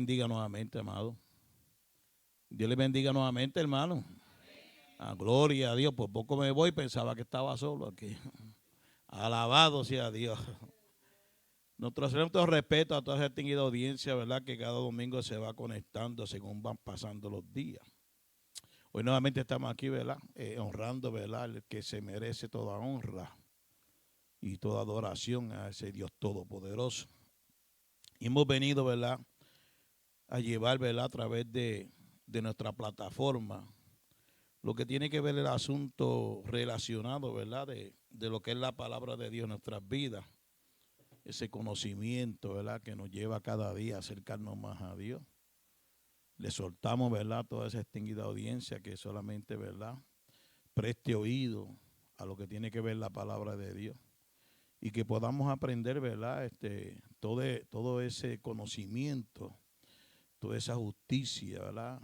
bendiga nuevamente, amado. Dios le bendiga nuevamente, hermano. A gloria a Dios. Por poco me voy, pensaba que estaba solo aquí. Alabado sea Dios. Nuestro respeto a toda esa distinguida audiencia, ¿verdad? Que cada domingo se va conectando según van pasando los días. Hoy nuevamente estamos aquí, ¿verdad? Honrando, ¿verdad? El que se merece toda honra y toda adoración a ese Dios todopoderoso. Y hemos venido, ¿verdad? A llevar, ¿verdad? A través de nuestra plataforma lo que tiene que ver el asunto relacionado, ¿verdad? De lo que es la palabra de Dios en nuestras vidas. Ese conocimiento, ¿verdad? Que nos lleva cada día a acercarnos más a Dios. Le soltamos, ¿verdad? Toda esa extinguida audiencia que solamente, ¿verdad? Preste oído a lo que tiene que ver la palabra de Dios. Y que podamos aprender, ¿verdad? Todo ese conocimiento, toda esa justicia, ¿verdad?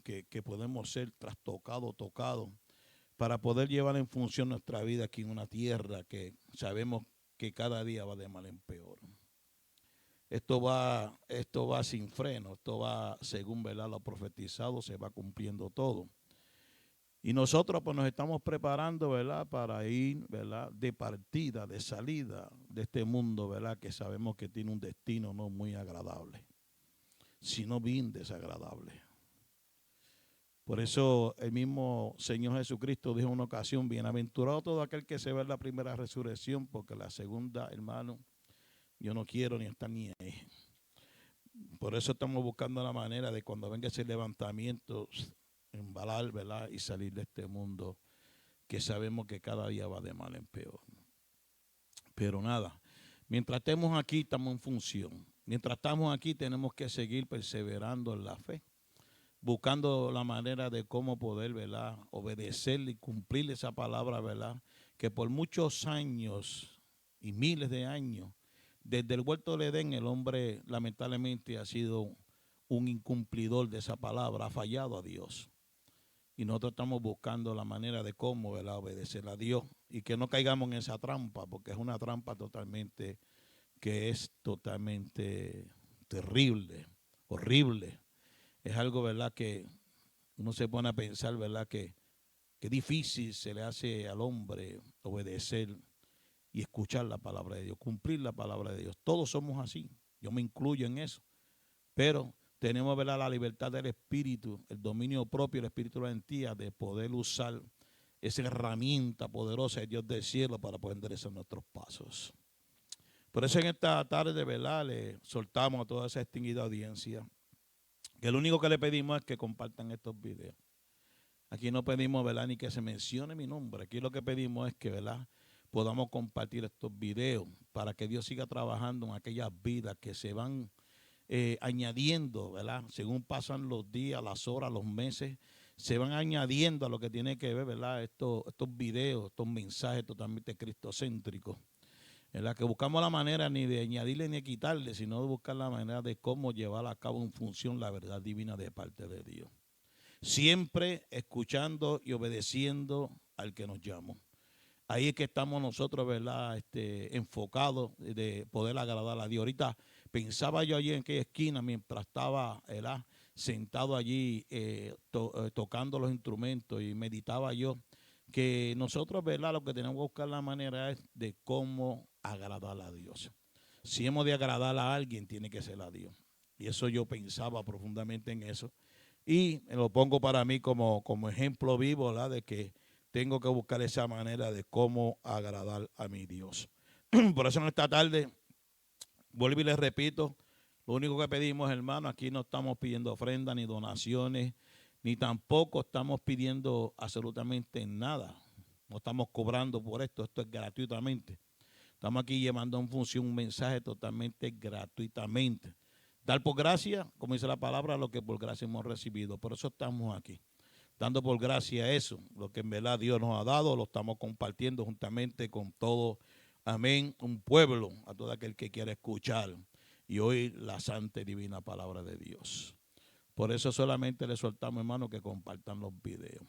Que podemos ser trastocados, tocados, para poder llevar en función nuestra vida aquí en una tierra que sabemos que cada día va de mal en peor. Esto va sin freno, esto va según, ¿verdad? Lo profetizado, se va cumpliendo todo. Y nosotros pues nos estamos preparando, ¿verdad? Para ir, ¿verdad? De partida, de salida de este mundo, ¿verdad? Que sabemos que tiene un destino no muy agradable, sino bien desagradable. Por eso el mismo Señor Jesucristo dijo en una ocasión: bienaventurado todo aquel que se ve en la primera resurrección, porque la segunda, hermano, yo no quiero ni estar ni ahí. Por eso estamos buscando la manera de cuando venga ese levantamiento, embalar, ¿verdad? Y salir de este mundo que sabemos que cada día va de mal en peor. Pero nada, mientras estemos aquí, estamos en función. Mientras estamos aquí, tenemos que seguir perseverando en la fe, buscando la manera de cómo poder, ¿verdad? Obedecer y cumplir esa palabra, ¿verdad? Que por muchos años y miles de años, desde el huerto del Edén, el hombre lamentablemente ha sido un incumplidor de esa palabra, ha fallado a Dios. Y nosotros estamos buscando la manera de cómo, ¿verdad? Obedecer a Dios y que no caigamos en esa trampa, porque es una trampa que es totalmente terrible, horrible. Es algo, ¿verdad? Que uno se pone a pensar, ¿verdad? Que difícil se le hace al hombre obedecer y escuchar la palabra de Dios, cumplir la palabra de Dios. Todos somos así, yo me incluyo en eso, pero tenemos, ¿verdad? La libertad del espíritu, el dominio propio, el espíritu de la valentía de poder usar esa herramienta poderosa de Dios del cielo para poder enderezar nuestros pasos. Por eso en esta tarde, ¿verdad? Le soltamos a toda esa extinguida audiencia que lo único que le pedimos es que compartan estos videos. Aquí no pedimos, ¿verdad? Ni que se mencione mi nombre. Aquí lo que pedimos es que, ¿verdad? Podamos compartir estos videos para que Dios siga trabajando en aquellas vidas que se van añadiendo, ¿verdad? Según pasan los días, las horas, los meses, se van añadiendo a lo que tiene que ver, ¿verdad? Estos videos, estos mensajes totalmente cristocéntricos, ¿verdad? Que buscamos la manera ni de añadirle ni de quitarle, sino de buscar la manera de cómo llevar a cabo en función la verdad divina de parte de Dios. Siempre escuchando y obedeciendo al que nos llamó. Ahí es que estamos nosotros, ¿verdad? Enfocados de poder agradar a Dios. Ahorita pensaba yo allí en aquella esquina mientras estaba, ¿verdad? Sentado allí tocando los instrumentos, y meditaba yo que nosotros, ¿verdad? Lo que tenemos que buscar la manera es de cómo agradar a Dios. Si hemos de agradar a alguien, tiene que ser a Dios. Y eso yo pensaba profundamente en eso. Y lo pongo para mí como ejemplo vivo, ¿verdad? De que tengo que buscar esa manera de cómo agradar a mi Dios. Por eso en esta tarde, vuelvo y les repito, lo único que pedimos, hermano, aquí no estamos pidiendo ofrendas ni donaciones, ni tampoco estamos pidiendo absolutamente nada. No estamos cobrando por esto es gratuitamente. Estamos aquí llevando en función un mensaje totalmente gratuitamente. Dar por gracia, como dice la palabra, lo que por gracia hemos recibido. Por eso estamos aquí, dando por gracia eso, lo que en verdad Dios nos ha dado, lo estamos compartiendo juntamente con todo, amén, un pueblo, a todo aquel que quiera escuchar y oír la santa y divina palabra de Dios. Por eso solamente le soltamos, hermano, que compartan los videos.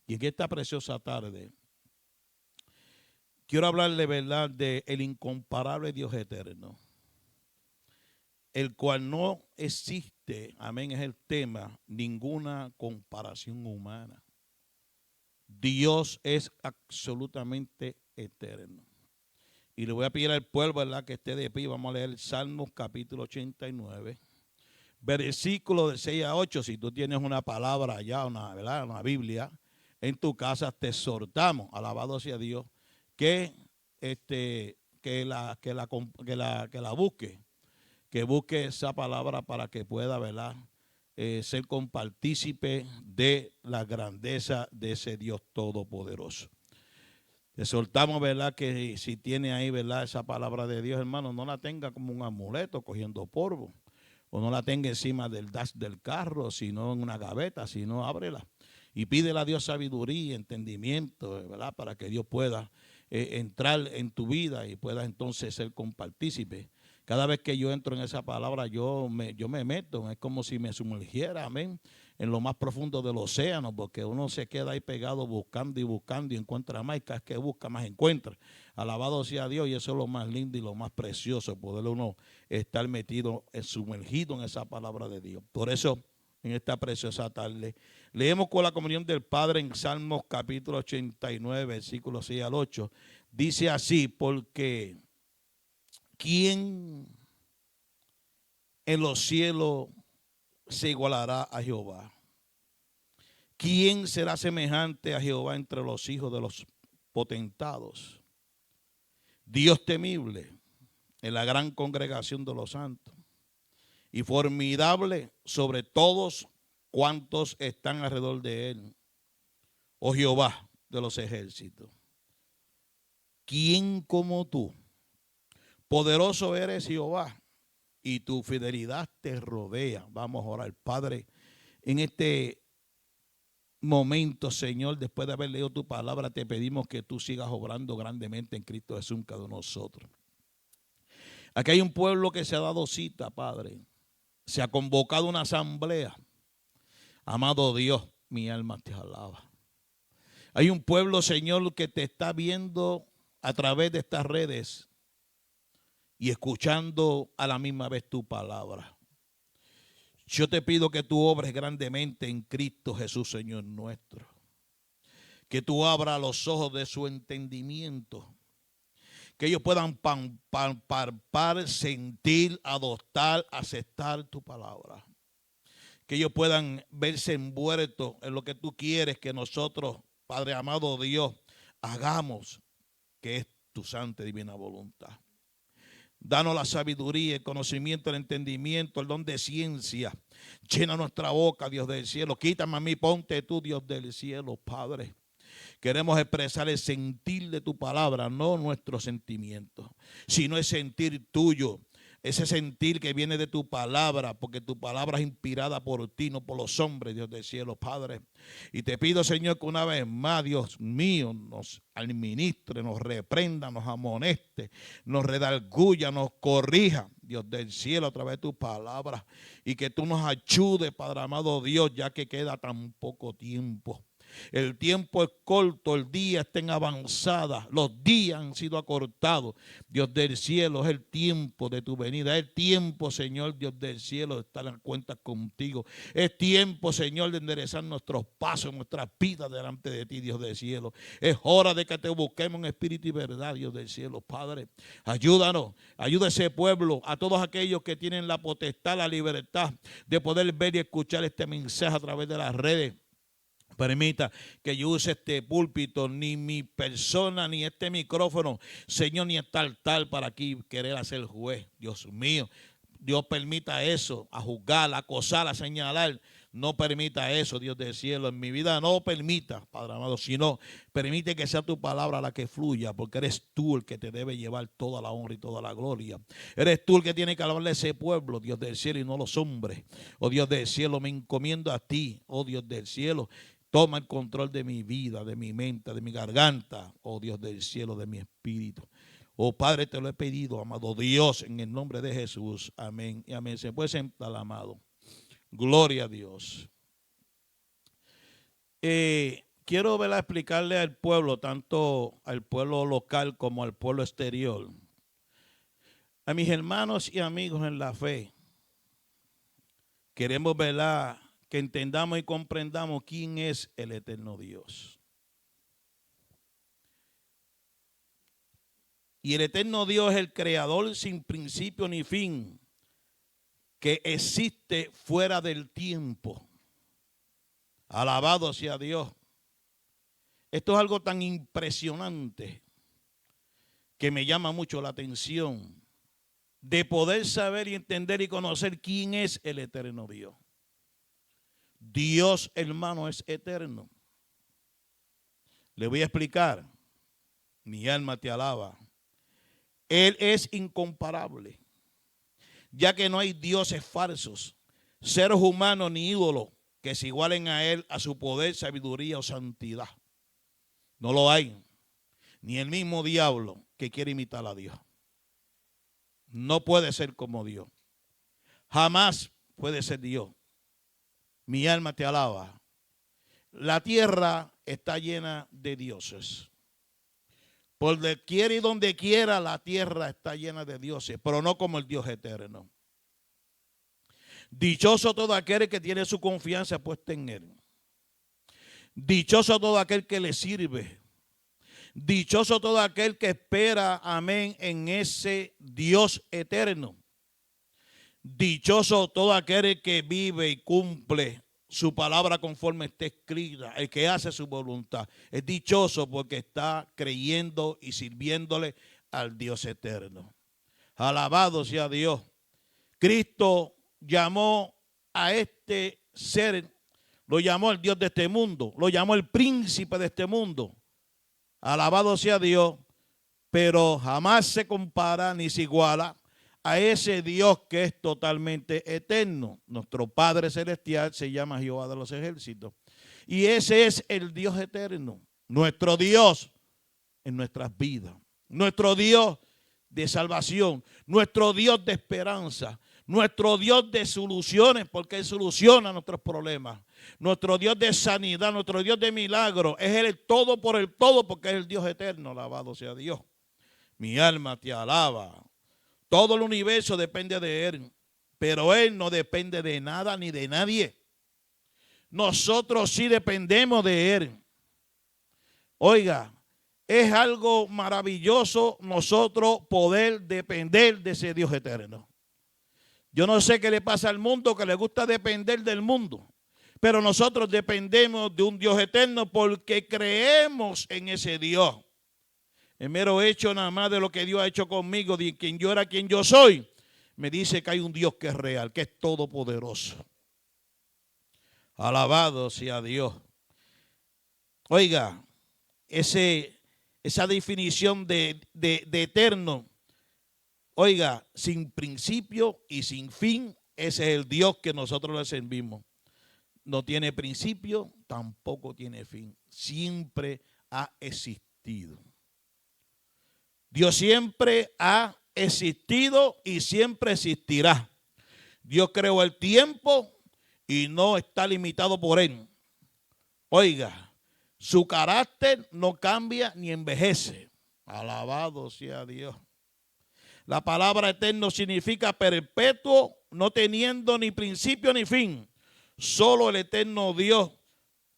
Y en esta preciosa tarde, quiero hablarle, verdad, de el incomparable Dios eterno, el cual no existe existe, amén, es el tema, ninguna comparación humana. Dios es absolutamente eterno. Y le voy a pedir al pueblo, ¿verdad?, que esté de pie. Vamos a leer Salmos capítulo 89, versículo de 6 a 8. Si tú tienes una palabra allá, ¿verdad?, una Biblia en tu casa, te exhortamos, alabado sea Dios, que la busque esa palabra para que pueda, ¿verdad?, ser compartícipe de la grandeza de ese Dios todopoderoso. Te exhortamos, ¿verdad?, que si tiene ahí, ¿verdad?, esa palabra de Dios, hermano, no la tenga como un amuleto cogiendo polvo, o no la tenga encima del dash del carro, sino en una gaveta, sino ábrela y pídele a Dios sabiduría y entendimiento, ¿verdad?, para que Dios pueda entrar en tu vida y pueda entonces ser compartícipe. Cada vez que yo entro en esa palabra, yo me meto, es como si me sumergiera, amén, en lo más profundo del océano, porque uno se queda ahí pegado buscando y encuentra más, y cada vez que busca más encuentra. Alabado sea Dios, y eso es lo más lindo y lo más precioso, poder uno estar metido, sumergido en esa palabra de Dios. Por eso, en esta preciosa tarde, leemos con la comunión del Padre en Salmos capítulo 89, versículos 6 al 8. Dice así: porque ¿quién en los cielos se igualará a Jehová? ¿Quién será semejante a Jehová entre los hijos de los potentados? Dios temible en la gran congregación de los santos y formidable sobre todos cuantos están alrededor de él. Oh Jehová de los ejércitos, ¿quién como tú? Poderoso eres, Jehová, y tu fidelidad te rodea. Vamos a orar, Padre, en este momento, Señor, después de haber leído tu palabra, te pedimos que tú sigas obrando grandemente en Cristo Jesús en cada uno de nosotros. Aquí hay un pueblo que se ha dado cita, Padre. Se ha convocado una asamblea. Amado Dios, mi alma te alaba. Hay un pueblo, Señor, que te está viendo a través de estas redes y escuchando a la misma vez tu palabra. Yo te pido que tú obres grandemente en Cristo Jesús, Señor nuestro. Que tú abras los ojos de su entendimiento. Que ellos puedan palpar, sentir, adoptar, aceptar tu palabra. Que ellos puedan verse envueltos en lo que tú quieres que nosotros, Padre amado Dios, hagamos, que es tu santa y divina voluntad. Danos la sabiduría, el conocimiento, el entendimiento, el don de ciencia. Llena nuestra boca, Dios del cielo. Quítame a mí, ponte tú, Dios del cielo, Padre. Queremos expresar el sentir de tu palabra, no nuestros sentimientos, sino el sentir tuyo. Ese sentir que viene de tu palabra, porque tu palabra es inspirada por ti, no por los hombres, Dios del cielo, Padre. Y te pido, Señor, que una vez más, Dios mío, nos administre, nos reprenda, nos amoneste, nos redarguya, nos corrija, Dios del cielo, a través de tu palabra. Y que tú nos ayudes, Padre amado Dios, ya que queda tan poco tiempo. El tiempo es corto, el día está en avanzada, los días han sido acortados. Dios del cielo, es el tiempo de tu venida, es el tiempo, Señor, Dios del cielo, de estar en cuenta contigo. Es tiempo, Señor, de enderezar nuestros pasos, nuestras vidas delante de ti, Dios del cielo. Es hora de que te busquemos en espíritu y verdad, Dios del cielo, Padre. Ayúdanos, ayuda a ese pueblo, a todos aquellos que tienen la potestad, la libertad de poder ver y escuchar este mensaje a través de las redes. Permita que yo use este púlpito, ni mi persona, ni este micrófono, Señor, ni este altar para aquí querer hacer juez. Dios mío, Dios permita eso, a juzgar, a acosar, a señalar. No permita eso, Dios del cielo, en mi vida no permita, Padre amado, sino permite que sea tu palabra la que fluya, porque eres tú el que te debe llevar toda la honra y toda la gloria. Eres tú el que tiene que hablarle a ese pueblo, Dios del cielo, y no los hombres. Oh Dios del cielo, me encomiendo a ti, oh Dios del cielo. Toma el control de mi vida, de mi mente, de mi garganta, oh Dios del cielo, de mi espíritu. Oh Padre, te lo he pedido, amado Dios, en el nombre de Jesús. Amén y amén. Se puede sentar, amado. Gloria a Dios. Quiero explicarle al pueblo, tanto al pueblo local como al pueblo exterior, a mis hermanos y amigos en la fe, queremos, ¿verdad?, que entendamos y comprendamos quién es el eterno Dios. Y el eterno Dios es el creador sin principio ni fin, que existe fuera del tiempo. Alabado sea Dios. Esto es algo tan impresionante que me llama mucho la atención, de poder saber y entender y conocer quién es el eterno Dios. Dios, hermano, es eterno. Le voy a explicar. Mi alma te alaba. Él es incomparable, ya que no hay dioses falsos, seres humanos ni ídolos que se igualen a Él, a su poder, sabiduría o santidad. No lo hay. Ni el mismo diablo que quiere imitar a Dios. No puede ser como Dios. Jamás puede ser Dios. Mi alma te alaba. La tierra está llena de dioses. Por donde quiera y donde quiera la tierra está llena de dioses, pero no como el Dios eterno. Dichoso todo aquel que tiene su confianza puesta en Él. Dichoso todo aquel que le sirve. Dichoso todo aquel que espera, amén, en ese Dios eterno. Dichoso todo aquel que vive y cumple su palabra conforme está escrita, el que hace su voluntad. Es dichoso porque está creyendo y sirviéndole al Dios eterno. Alabado sea Dios. Cristo llamó a este ser, lo llamó el Dios de este mundo, lo llamó el príncipe de este mundo. Alabado sea Dios, pero jamás se compara ni se iguala a ese Dios que es totalmente eterno. Nuestro Padre Celestial se llama Jehová de los ejércitos. Y ese es el Dios eterno, nuestro Dios en nuestras vidas, nuestro Dios de salvación, nuestro Dios de esperanza, nuestro Dios de soluciones, porque Él soluciona nuestros problemas, nuestro Dios de sanidad, nuestro Dios de milagro. Es Él el todo por el todo, porque es el Dios eterno. Alabado sea Dios. Mi alma te alaba. Todo el universo depende de Él, pero Él no depende de nada ni de nadie. Nosotros sí dependemos de Él. Oiga, es algo maravilloso nosotros poder depender de ese Dios eterno. Yo no sé qué le pasa al mundo, que le gusta depender del mundo, pero nosotros dependemos de un Dios eterno porque creemos en ese Dios. El mero hecho nada más de lo que Dios ha hecho conmigo, de quien yo era, quien yo soy, me dice que hay un Dios que es real, que es todopoderoso. Alabado sea Dios. Oiga, esa definición de eterno, oiga, sin principio y sin fin, ese es el Dios que nosotros le servimos. No tiene principio, tampoco tiene fin. Siempre ha existido. Dios siempre ha existido y siempre existirá. Dios creó el tiempo y no está limitado por él. Oiga, su carácter no cambia ni envejece. Alabado sea Dios. La palabra eterno significa perpetuo, no teniendo ni principio ni fin. Solo el eterno Dios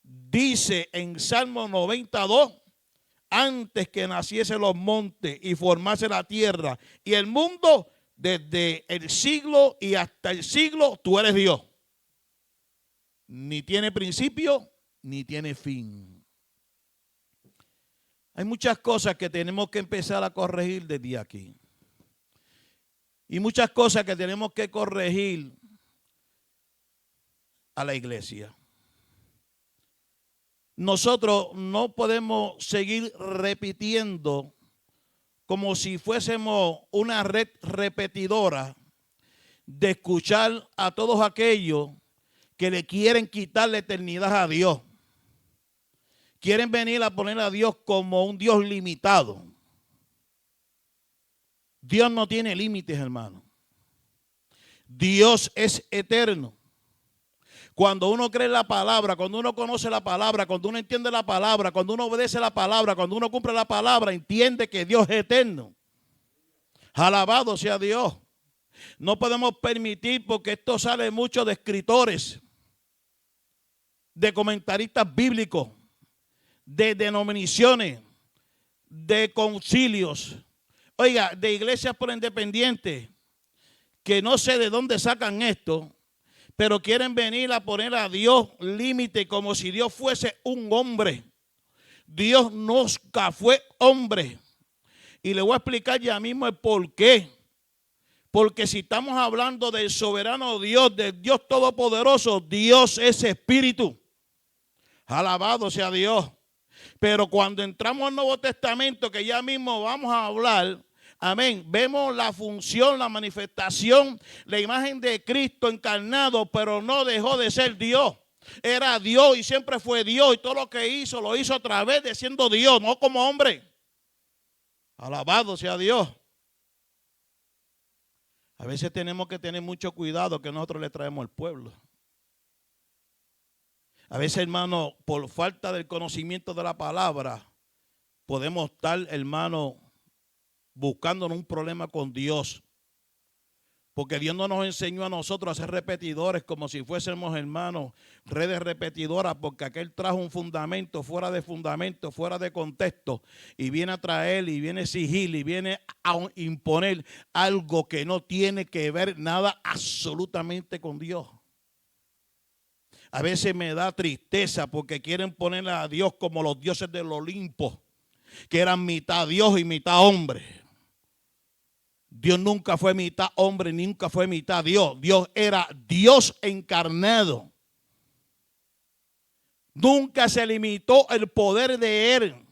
dice en Salmo 92, antes que naciesen los montes y formase la tierra y el mundo, desde el siglo y hasta el siglo, tú eres Dios. Ni tiene principio, ni tiene fin. Hay muchas cosas que tenemos que empezar a corregir desde aquí. Y muchas cosas que tenemos que corregir a la iglesia. Nosotros no podemos seguir repitiendo como si fuésemos una red repetidora de escuchar a todos aquellos que le quieren quitar la eternidad a Dios. Quieren venir a poner a Dios como un Dios limitado. Dios no tiene límites, hermano. Dios es eterno. Cuando uno cree la palabra, cuando uno conoce la palabra, cuando uno entiende la palabra, cuando uno obedece la palabra, cuando uno cumple la palabra, entiende que Dios es eterno. Alabado sea Dios. No podemos permitir, porque esto sale mucho de escritores, de comentaristas bíblicos, de denominaciones, de concilios, oiga, de iglesias por independientes, que no sé de dónde sacan esto, pero quieren venir a poner a Dios límite como si Dios fuese un hombre. Dios nunca fue hombre. Y le voy a explicar ya mismo el por qué. Porque si estamos hablando del soberano Dios, del Dios todopoderoso, Dios es espíritu. Alabado sea Dios. Pero cuando entramos al Nuevo Testamento, que ya mismo vamos a hablar, amén, vemos la función, la manifestación, la imagen de Cristo encarnado, pero no dejó de ser Dios. Era Dios y siempre fue Dios, y todo lo que hizo, lo hizo a través de siendo Dios, no como hombre. Alabado sea Dios. A veces tenemos que tener mucho cuidado que nosotros le traemos al pueblo. A veces, hermano, por falta del conocimiento de la palabra, podemos estar, hermano, buscándonos un problema con Dios. Porque Dios no nos enseñó a nosotros a ser repetidores como si fuésemos, hermanos, redes repetidoras, porque aquel trajo un fundamento, fuera de contexto, y viene a traer, y viene a exigir, y viene a imponer algo que no tiene que ver nada absolutamente con Dios. A veces me da tristeza porque quieren poner a Dios como los dioses del Olimpo, que eran mitad Dios y mitad hombre. Dios nunca fue mitad hombre, nunca fue mitad Dios. Dios era Dios encarnado. Nunca se limitó el poder de Él.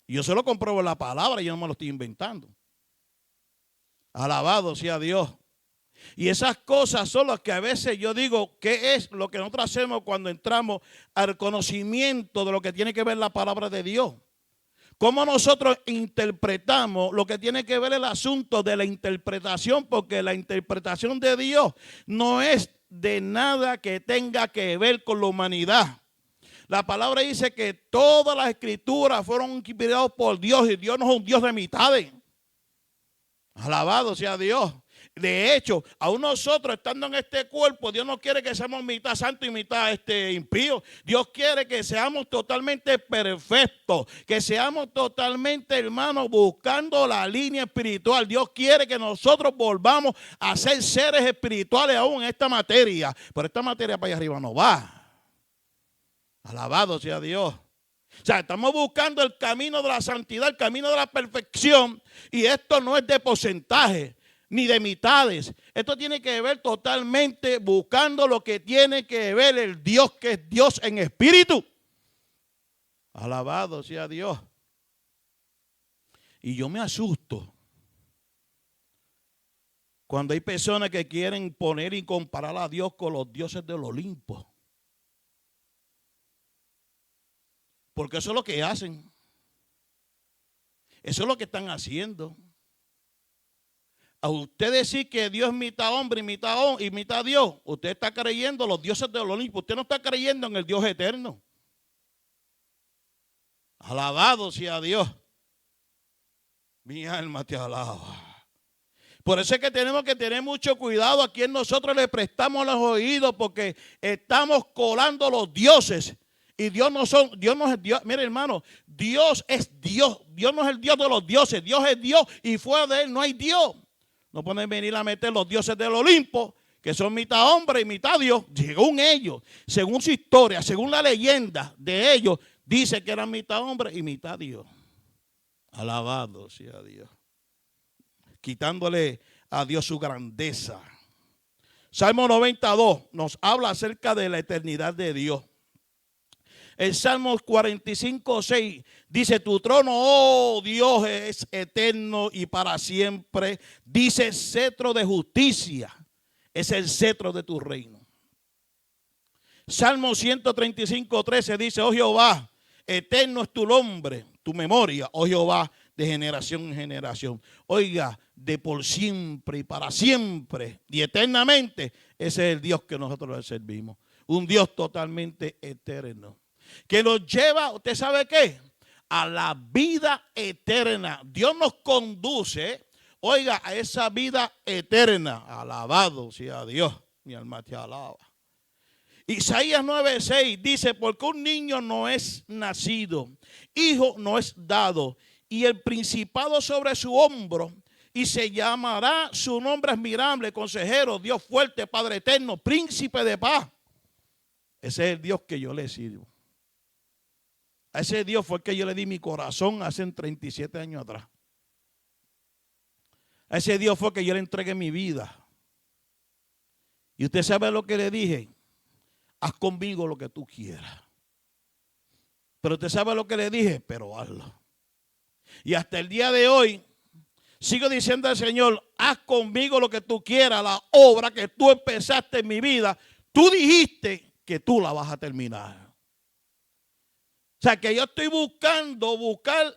Y yo se lo compruebo en la palabra, yo no me lo estoy inventando. Alabado sea Dios. Y esas cosas son las que a veces yo digo, ¿qué es lo que nosotros hacemos cuando entramos al conocimiento de lo que tiene que ver la palabra de Dios? ¿Cómo nosotros interpretamos lo que tiene que ver el asunto de la interpretación? Porque la interpretación de Dios no es de nada que tenga que ver con la humanidad. La palabra dice que todas las escrituras fueron inspiradas por Dios y Dios no es un Dios de mitades. Alabado sea Dios. De hecho, aún nosotros estando en este cuerpo, Dios no quiere que seamos mitad santo y mitad impío. Dios quiere que seamos totalmente perfectos, que seamos totalmente, hermanos, buscando la línea espiritual. Dios quiere que nosotros volvamos a ser seres espirituales aún en esta materia. Pero esta materia para allá arriba no va. Alabado sea Dios. O sea, estamos buscando el camino de la santidad, el camino de la perfección, y esto no es de porcentaje ni de mitades. Esto tiene que ver totalmente buscando lo que tiene que ver el Dios, que es Dios en espíritu. Alabado sea Dios. Y yo me asusto cuando hay personas que quieren poner y comparar a Dios con los dioses del Olimpo. Porque eso es lo que hacen. Eso es lo que están haciendo. A usted decir que Dios es mitad hombre y mitad Dios, usted está creyendo en los dioses del Olimpo. Usted no está creyendo en el Dios eterno. Alabado sea Dios. Mi alma te alaba. Por eso es que tenemos que tener mucho cuidado a quien nosotros le prestamos los oídos, porque estamos colando los dioses. Y Dios no es Dios. Mire, hermano, Dios es Dios. Dios no es el Dios de los dioses. Dios es Dios y fuera de Él no hay Dios. No pueden venir a meter los dioses del Olimpo, que son mitad hombre y mitad Dios. Según ellos, según su historia, según la leyenda de ellos, dice que eran mitad hombre y mitad Dios. Alabado sea Dios. Quitándole a Dios su grandeza. Salmo 92 nos habla acerca de la eternidad de Dios. El Salmo 45:6 dice: tu trono, oh Dios, es eterno y para siempre. Dice: cetro de justicia es el cetro de tu reino. Salmo 135:13 dice: oh Jehová, eterno es tu nombre, tu memoria, oh Jehová, de generación en generación. Oiga, de por siempre y para siempre y eternamente, ese es el Dios que nosotros le servimos. Un Dios totalmente eterno, que nos lleva, ¿usted sabe qué? A la vida eterna. Dios nos conduce oiga, a esa vida eterna. Alabado sea Dios, mi alma te alaba. Isaías 9:6 dice, porque un niño no es nacido, hijo no es dado, y el principado sobre su hombro, y se llamará su nombre admirable, consejero, Dios fuerte, Padre eterno, príncipe de paz. Ese es el Dios que yo le sirvo. A ese Dios fue el que yo le di mi corazón hace 37 años atrás. A ese Dios fue que yo le entregué mi vida. Y usted sabe lo que le dije. Haz conmigo lo que tú quieras. Pero usted sabe lo que le dije, pero hazlo. Y hasta el día de hoy, sigo diciendo al Señor, haz conmigo lo que tú quieras, la obra que tú empezaste en mi vida, tú dijiste que tú la vas a terminar. O sea, que yo estoy buscar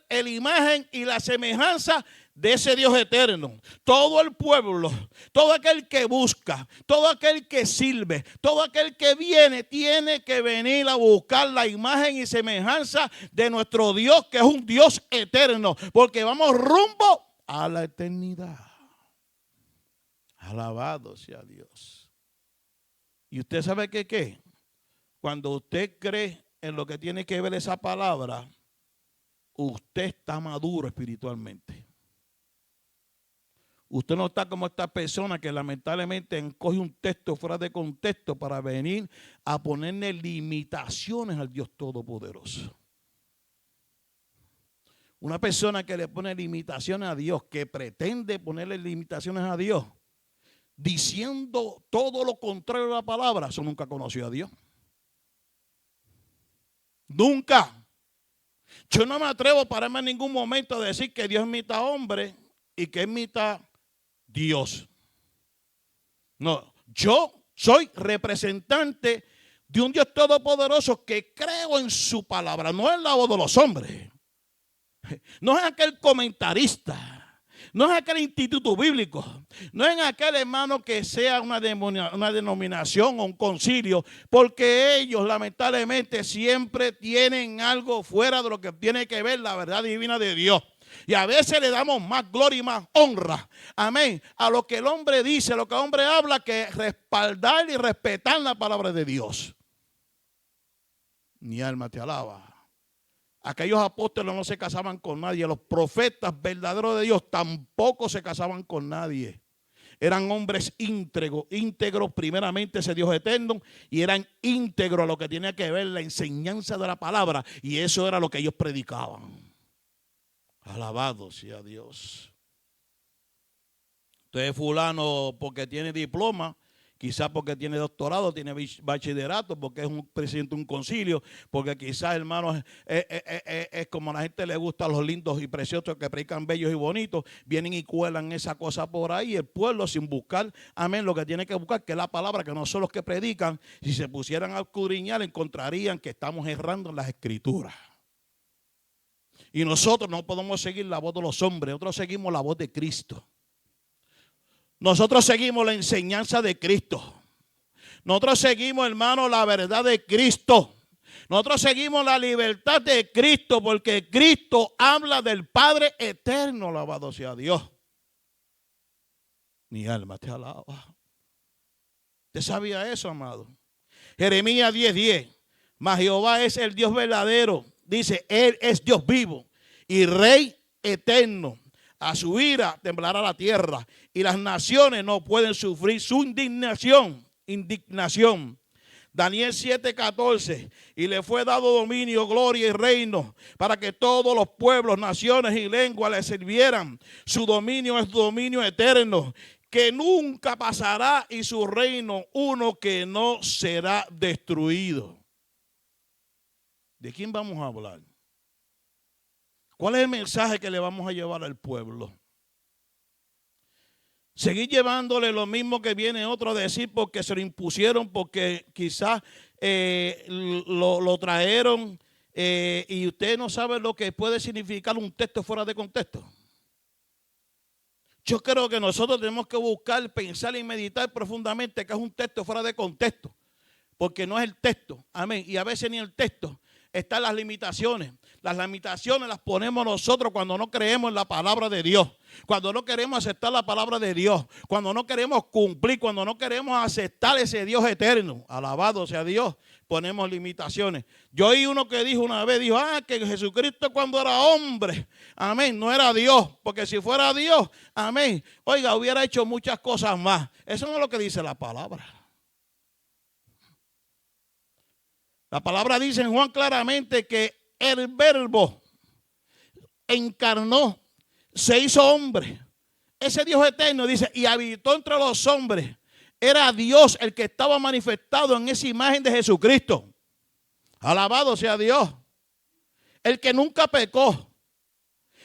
la imagen y la semejanza de ese Dios eterno. Todo el pueblo, todo aquel que busca, todo aquel que sirve, todo aquel que viene, tiene que venir a buscar la imagen y semejanza de nuestro Dios, que es un Dios eterno, porque vamos rumbo a la eternidad. Alabado sea Dios. ¿Y usted sabe qué? Cuando usted cree en lo que tiene que ver esa palabra, usted está maduro espiritualmente. Usted no está como esta persona que lamentablemente encoge un texto fuera de contexto para venir a ponerle limitaciones al Dios Todopoderoso. Una persona que le pone limitaciones a Dios, que pretende ponerle limitaciones a Dios, diciendo todo lo contrario a la palabra, eso nunca conoció a Dios. Nunca. Yo no me atrevo a pararme en ningún momento a decir que Dios es mitad hombre y que es mitad Dios. No, yo soy representante de un Dios todopoderoso que creo en su palabra, no en la voz de los hombres. No es aquel comentarista. No es aquel instituto bíblico, no es aquel hermano que sea una denominación o un concilio, porque ellos lamentablemente siempre tienen algo fuera de lo que tiene que ver la verdad divina de Dios. Y a veces le damos más gloria y más honra, amén, a lo que el hombre dice, lo que el hombre habla, que respaldar y respetar la palabra de Dios. Mi alma te alaba. Aquellos apóstoles no se casaban con nadie. Los profetas verdaderos de Dios tampoco se casaban con nadie. Eran hombres íntegros primeramente ese Dios eterno, y eran íntegros a lo que tenía que ver la enseñanza de la palabra, y eso era lo que ellos predicaban. Alabado sea Dios. Entonces fulano porque tiene diploma, quizás porque tiene doctorado, tiene bachillerato, porque es un presidente de un concilio, porque quizás, hermanos, es como a la gente le gusta los lindos y preciosos que predican bellos y bonitos, vienen y cuelan esa cosa por ahí. El pueblo, sin buscar, amén, lo que tiene que buscar, que es la palabra, que no son los que predican, si se pusieran a escudriñar, encontrarían que estamos errando en las escrituras. Y nosotros no podemos seguir la voz de los hombres, nosotros seguimos la voz de Cristo. Nosotros seguimos la enseñanza de Cristo. Nosotros seguimos, hermano, la verdad de Cristo. Nosotros seguimos la libertad de Cristo, porque Cristo habla del Padre eterno. Alabado sea Dios. Mi alma te alaba. ¿Usted sabía eso, amado? Jeremías 10:10. Mas Jehová es el Dios verdadero. Dice, Él es Dios vivo y Rey eterno. A su ira temblará la tierra, y las naciones no pueden sufrir su indignación. Daniel 7:14. Y le fue dado dominio, gloria y reino, para que todos los pueblos, naciones y lenguas le sirvieran. Su dominio es dominio eterno, que nunca pasará, y su reino uno que no será destruido. ¿De quién vamos a hablar? ¿Cuál es el mensaje que le vamos a llevar al pueblo? Seguir llevándole lo mismo que viene otro a decir porque se lo impusieron, porque quizás lo trajeron y usted no sabe lo que puede significar un texto fuera de contexto. Yo creo que nosotros tenemos que buscar, pensar y meditar profundamente que es un texto fuera de contexto, porque no es el texto, amén, y a veces ni el texto están las limitaciones. Las limitaciones las ponemos nosotros cuando no creemos en la palabra de Dios, cuando no queremos aceptar la palabra de Dios, cuando no queremos cumplir, cuando no queremos aceptar ese Dios eterno. Alabado sea Dios, ponemos limitaciones. Yo oí uno que dijo una vez, dijo, que Jesucristo cuando era hombre, amén, no era Dios, porque si fuera Dios, amén, oiga, hubiera hecho muchas cosas más. Eso no es lo que dice la palabra. La palabra dice en Juan claramente que el verbo encarnó, se hizo hombre. Ese Dios eterno dice, y habitó entre los hombres. Era Dios el que estaba manifestado en esa imagen de Jesucristo. Alabado sea Dios. El que nunca pecó,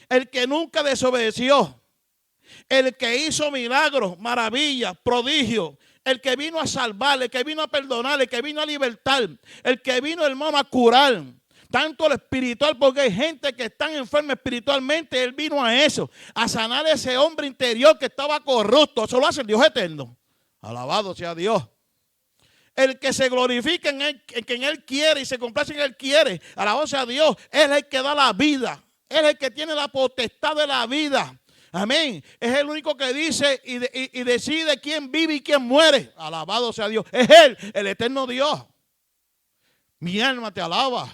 el que nunca desobedeció, el que hizo milagros, maravillas, prodigios, el que vino a salvar, el que vino a perdonar, el que vino a libertar, el que vino, hermano, a curar. Tanto lo espiritual, porque hay gente que está enferma espiritualmente. Él vino a eso, a sanar ese hombre interior que estaba corrupto. Eso lo hace el Dios eterno. Alabado sea Dios. El que se glorifica en Él quiere y se complace en Él quiere. Alabado sea Dios. Él es el que da la vida. Él es el que tiene la potestad de la vida. Amén. Es el único que dice y decide quién vive y quién muere. Alabado sea Dios. Es Él, el eterno Dios. Mi alma te alaba.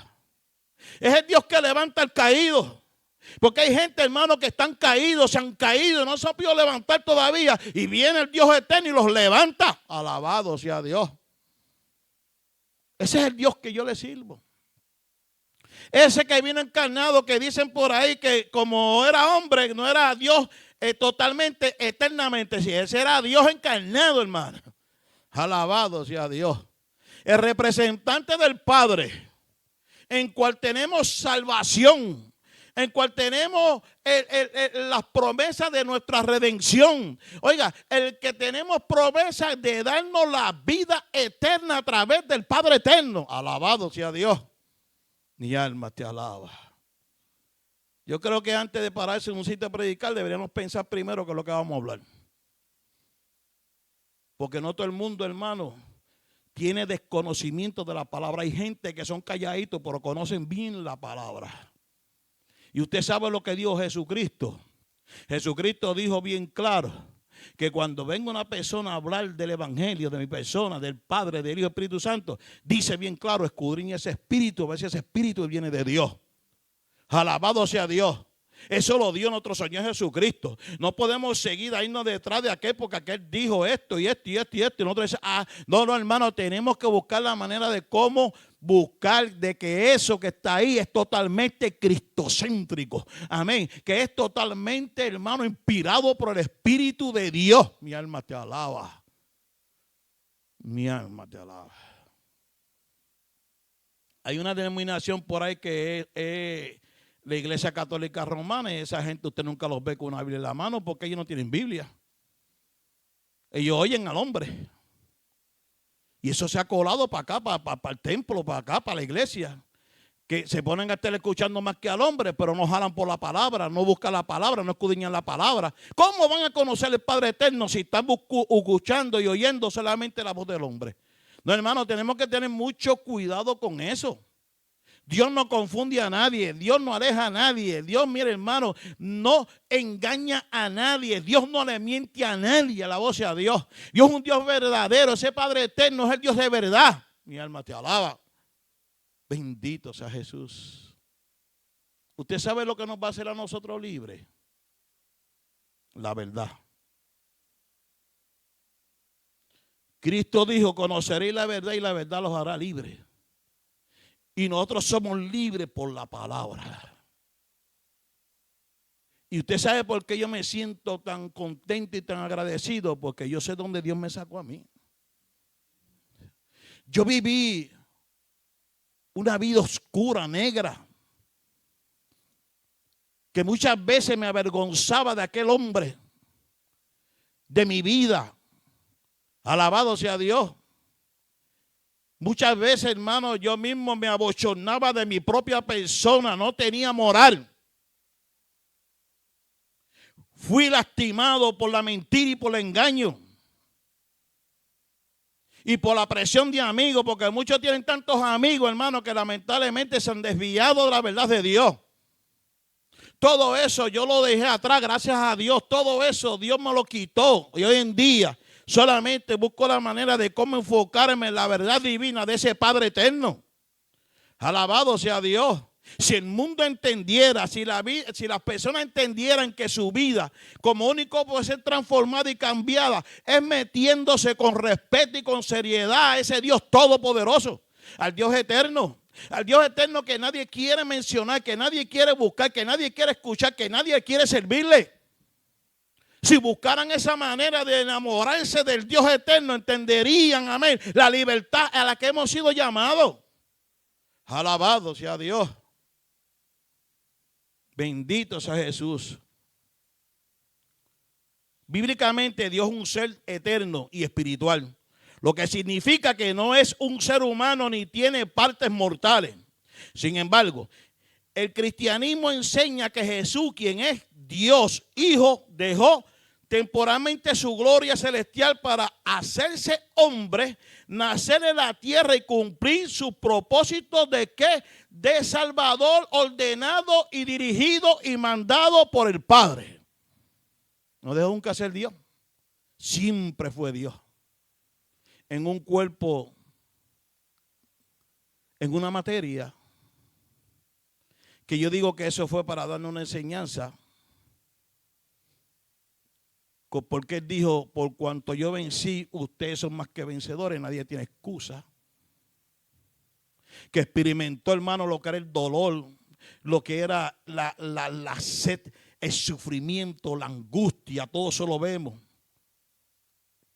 Es el Dios que levanta al caído. Porque hay gente, hermano, que están caídos, se han caído, no se han podido levantar todavía. Y viene el Dios eterno y los levanta. Alabado sea Dios. Ese es el Dios que yo le sirvo. Ese que vino encarnado, que dicen por ahí que como era hombre, no era Dios totalmente, eternamente. Sí, ese era Dios encarnado, hermano. Alabado sea Dios. El representante del Padre, en cual tenemos salvación, en cual tenemos las promesas de nuestra redención. Oiga, el que tenemos promesas de darnos la vida eterna a través del Padre eterno. Alabado sea Dios. Mi alma te alaba. Yo creo que antes de pararse en un sitio a predicar, deberíamos pensar primero qué es lo que vamos a hablar. Porque no todo el mundo, hermano, tiene desconocimiento de la palabra. Hay gente que son calladitos, pero conocen bien la palabra. Y usted sabe lo que dijo Jesucristo. Jesucristo dijo bien claro que cuando venga una persona a hablar del evangelio, de mi persona, del Padre, del Hijo y del Espíritu Santo, dice bien claro, escudriña ese espíritu, a ver si ese espíritu viene de Dios. Alabado sea Dios. Eso lo dio nuestro Señor Jesucristo. No podemos seguir a irnos detrás de aquel porque aquel dijo esto y esto y esto y esto. Y nosotros decimos, no, hermano, tenemos que buscar la manera de cómo buscar de que eso que está ahí es totalmente cristocéntrico. Amén. Que es totalmente, hermano, inspirado por el Espíritu de Dios. Mi alma te alaba. Mi alma te alaba. Hay una denominación por ahí que es la Iglesia Católica Romana, y esa gente usted nunca los ve con una Biblia en la mano porque ellos no tienen Biblia. Ellos oyen al hombre. Y eso se ha colado para acá, para el templo, para acá, para la iglesia. Que se ponen a estar escuchando más que al hombre, pero no jalan por la palabra, no buscan la palabra, no escudriñan la palabra. ¿Cómo van a conocer el Padre Eterno si están escuchando y oyendo solamente la voz del hombre? No, hermano, tenemos que tener mucho cuidado con eso. Dios no confunde a nadie, Dios no aleja a nadie. Dios, mire, hermano, no engaña a nadie. Dios no le miente a nadie, alabado sea Dios. Dios es un Dios verdadero, ese Padre eterno es el Dios de verdad. Mi alma te alaba. Bendito sea Jesús. ¿Usted sabe lo que nos va a hacer a nosotros libres? La verdad. Cristo dijo, conoceréis la verdad y la verdad los hará libres. Y nosotros somos libres por la palabra. Y usted sabe por qué yo me siento tan contento y tan agradecido. Porque yo sé dónde Dios me sacó a mí. Yo viví una vida oscura, negra. Que muchas veces me avergonzaba de aquel hombre. De mi vida. Alabado sea Dios. Muchas veces, hermano, yo mismo me abochornaba de mi propia persona, no tenía moral. Fui lastimado por la mentira y por el engaño. y por la presión de amigos, porque muchos tienen tantos amigos, hermano, que lamentablemente se han desviado de la verdad de Dios. Todo eso yo lo dejé atrás, gracias a Dios. Todo eso Dios me lo quitó. Y hoy en día solamente busco la manera de cómo enfocarme en la verdad divina de ese Padre eterno. Alabado sea Dios. Si el mundo entendiera, si las personas entendieran que su vida como único puede ser transformada y cambiada es metiéndose con respeto y con seriedad a ese Dios todopoderoso, al Dios eterno. Al Dios eterno que nadie quiere mencionar, que nadie quiere buscar, que nadie quiere escuchar, que nadie quiere servirle. Si buscaran esa manera de enamorarse del Dios eterno, entenderían, amén, la libertad a la que hemos sido llamados. Alabado sea Dios. Bendito sea Jesús. Bíblicamente Dios es un ser eterno y espiritual. Lo que significa que no es un ser humano ni tiene partes mortales. Sin embargo, el cristianismo enseña que Jesús, quien es Dios, Hijo, dejó temporalmente su gloria celestial para hacerse hombre, nacer en la tierra y cumplir sus propósitos de ¿qué? De Salvador, ordenado y dirigido y mandado por el Padre. No dejó nunca ser Dios. Siempre fue Dios. En un cuerpo, en una materia, que yo digo que eso fue para darnos una enseñanza, porque él dijo, por cuanto yo vencí, ustedes son más que vencedores, nadie tiene excusa. Que experimentó, hermano, lo que era el dolor, lo que era la sed, el sufrimiento, la angustia, todo eso lo vemos.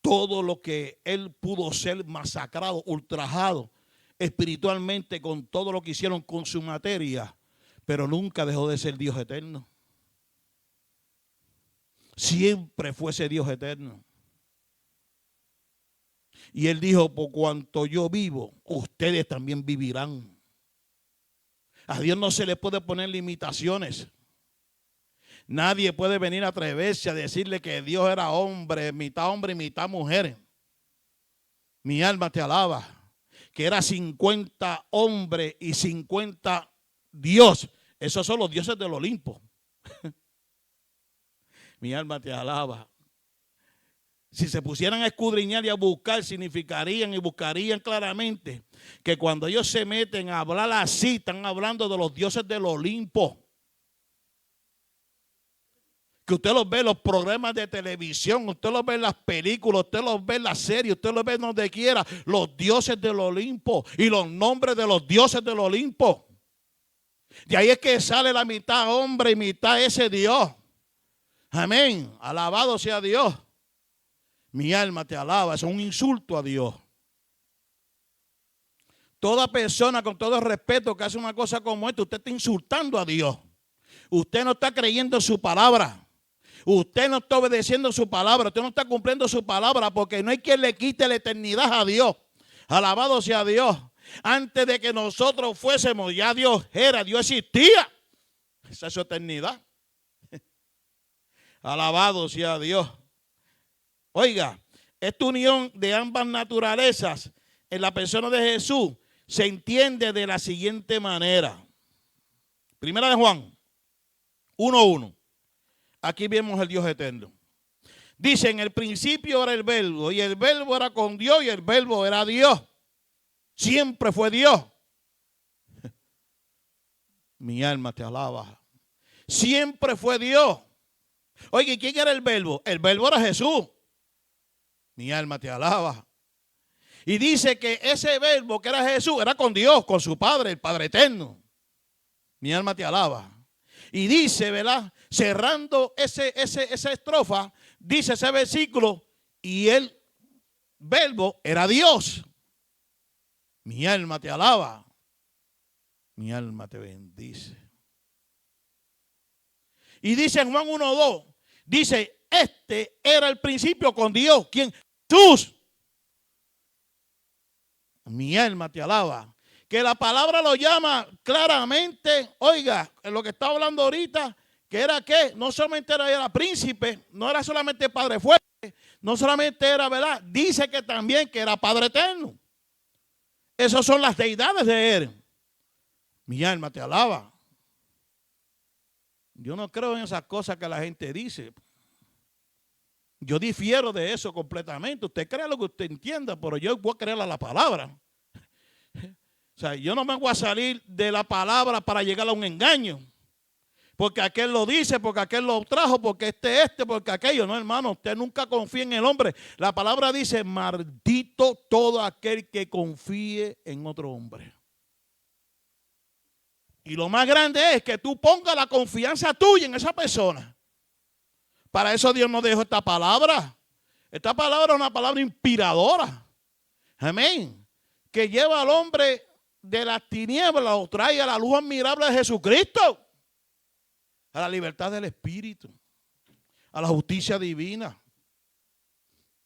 Todo lo que él pudo ser masacrado, ultrajado espiritualmente con todo lo que hicieron con su materia, pero nunca dejó de ser Dios eterno. Siempre fue ese Dios eterno. Y él dijo, por cuanto yo vivo, ustedes también vivirán. A Dios no se le puede poner limitaciones. Nadie puede venir a atreverse a decirle que Dios era hombre y mitad mujer. Mi alma te alaba. Que era 50 hombres y 50 Dios. Esos son los dioses del Olimpo. Mi alma te alaba. Si se pusieran a escudriñar y a buscar, significarían y buscarían claramente que cuando ellos se meten a hablar así, están hablando de los dioses del Olimpo. Que usted los ve en los programas de televisión, usted los ve en las películas, usted los ve en las series, usted los ve donde quiera, los dioses del Olimpo y los nombres de los dioses del Olimpo. De ahí es que sale la mitad hombre y mitad ese Dios. Amén. Alabado sea Dios. Mi alma te alaba. Es un insulto a Dios. Toda persona, con todo el respeto, que hace una cosa como esta, usted está insultando a Dios. Usted no está creyendo en su palabra. Usted no está obedeciendo su palabra. Usted no está cumpliendo su palabra, porque no hay quien le quite la eternidad a Dios. Alabado sea Dios. Antes de que nosotros fuésemos, ya Dios era, Dios existía. Esa es su eternidad. Alabado sea Dios. Oiga, esta unión de ambas naturalezas en la persona de Jesús se entiende de la siguiente manera. Primera de Juan 1:1. Aquí vemos el Dios eterno. Dice, en el principio era el verbo, y el verbo era con Dios, y el verbo era Dios. Siempre fue Dios. Mi alma te alaba. Siempre fue Dios. Oye, ¿quién era el verbo? El verbo era Jesús. Mi alma te alaba. Y dice que ese verbo que era Jesús era con Dios, con su Padre, el Padre eterno. Mi alma te alaba. Y dice, ¿verdad? Cerrando esa estrofa, dice ese versículo, y el verbo era Dios. Mi alma te alaba. Mi alma te bendice. Y dice en Juan 1:2, dice, este era el principio con Dios. ¿Quién? Jesús. Mi alma te alaba. Que la palabra lo llama claramente, oiga, en lo que está hablando ahorita, que era que no solamente era príncipe, no era solamente padre fuerte, no solamente era, ¿verdad? Dice que también que era Padre eterno. Esas son las deidades de él. Mi alma te alaba. Yo no creo en esas cosas que la gente dice. Yo difiero de eso completamente. Usted crea lo que usted entienda, pero yo voy a creer a la palabra. O sea, yo no me voy a salir de la palabra para llegar a un engaño. Porque aquel lo dice, porque aquel lo trajo, porque porque aquello. No, hermano, usted nunca confía en el hombre. La palabra dice, maldito todo aquel que confíe en otro hombre. Y lo más grande es que tú pongas la confianza tuya en esa persona. Para eso Dios nos dejó esta palabra. Esta palabra es una palabra inspiradora. Amén. Que lleva al hombre de las tinieblas, lo trae a la luz admirable de Jesucristo. A la libertad del Espíritu. A la justicia divina.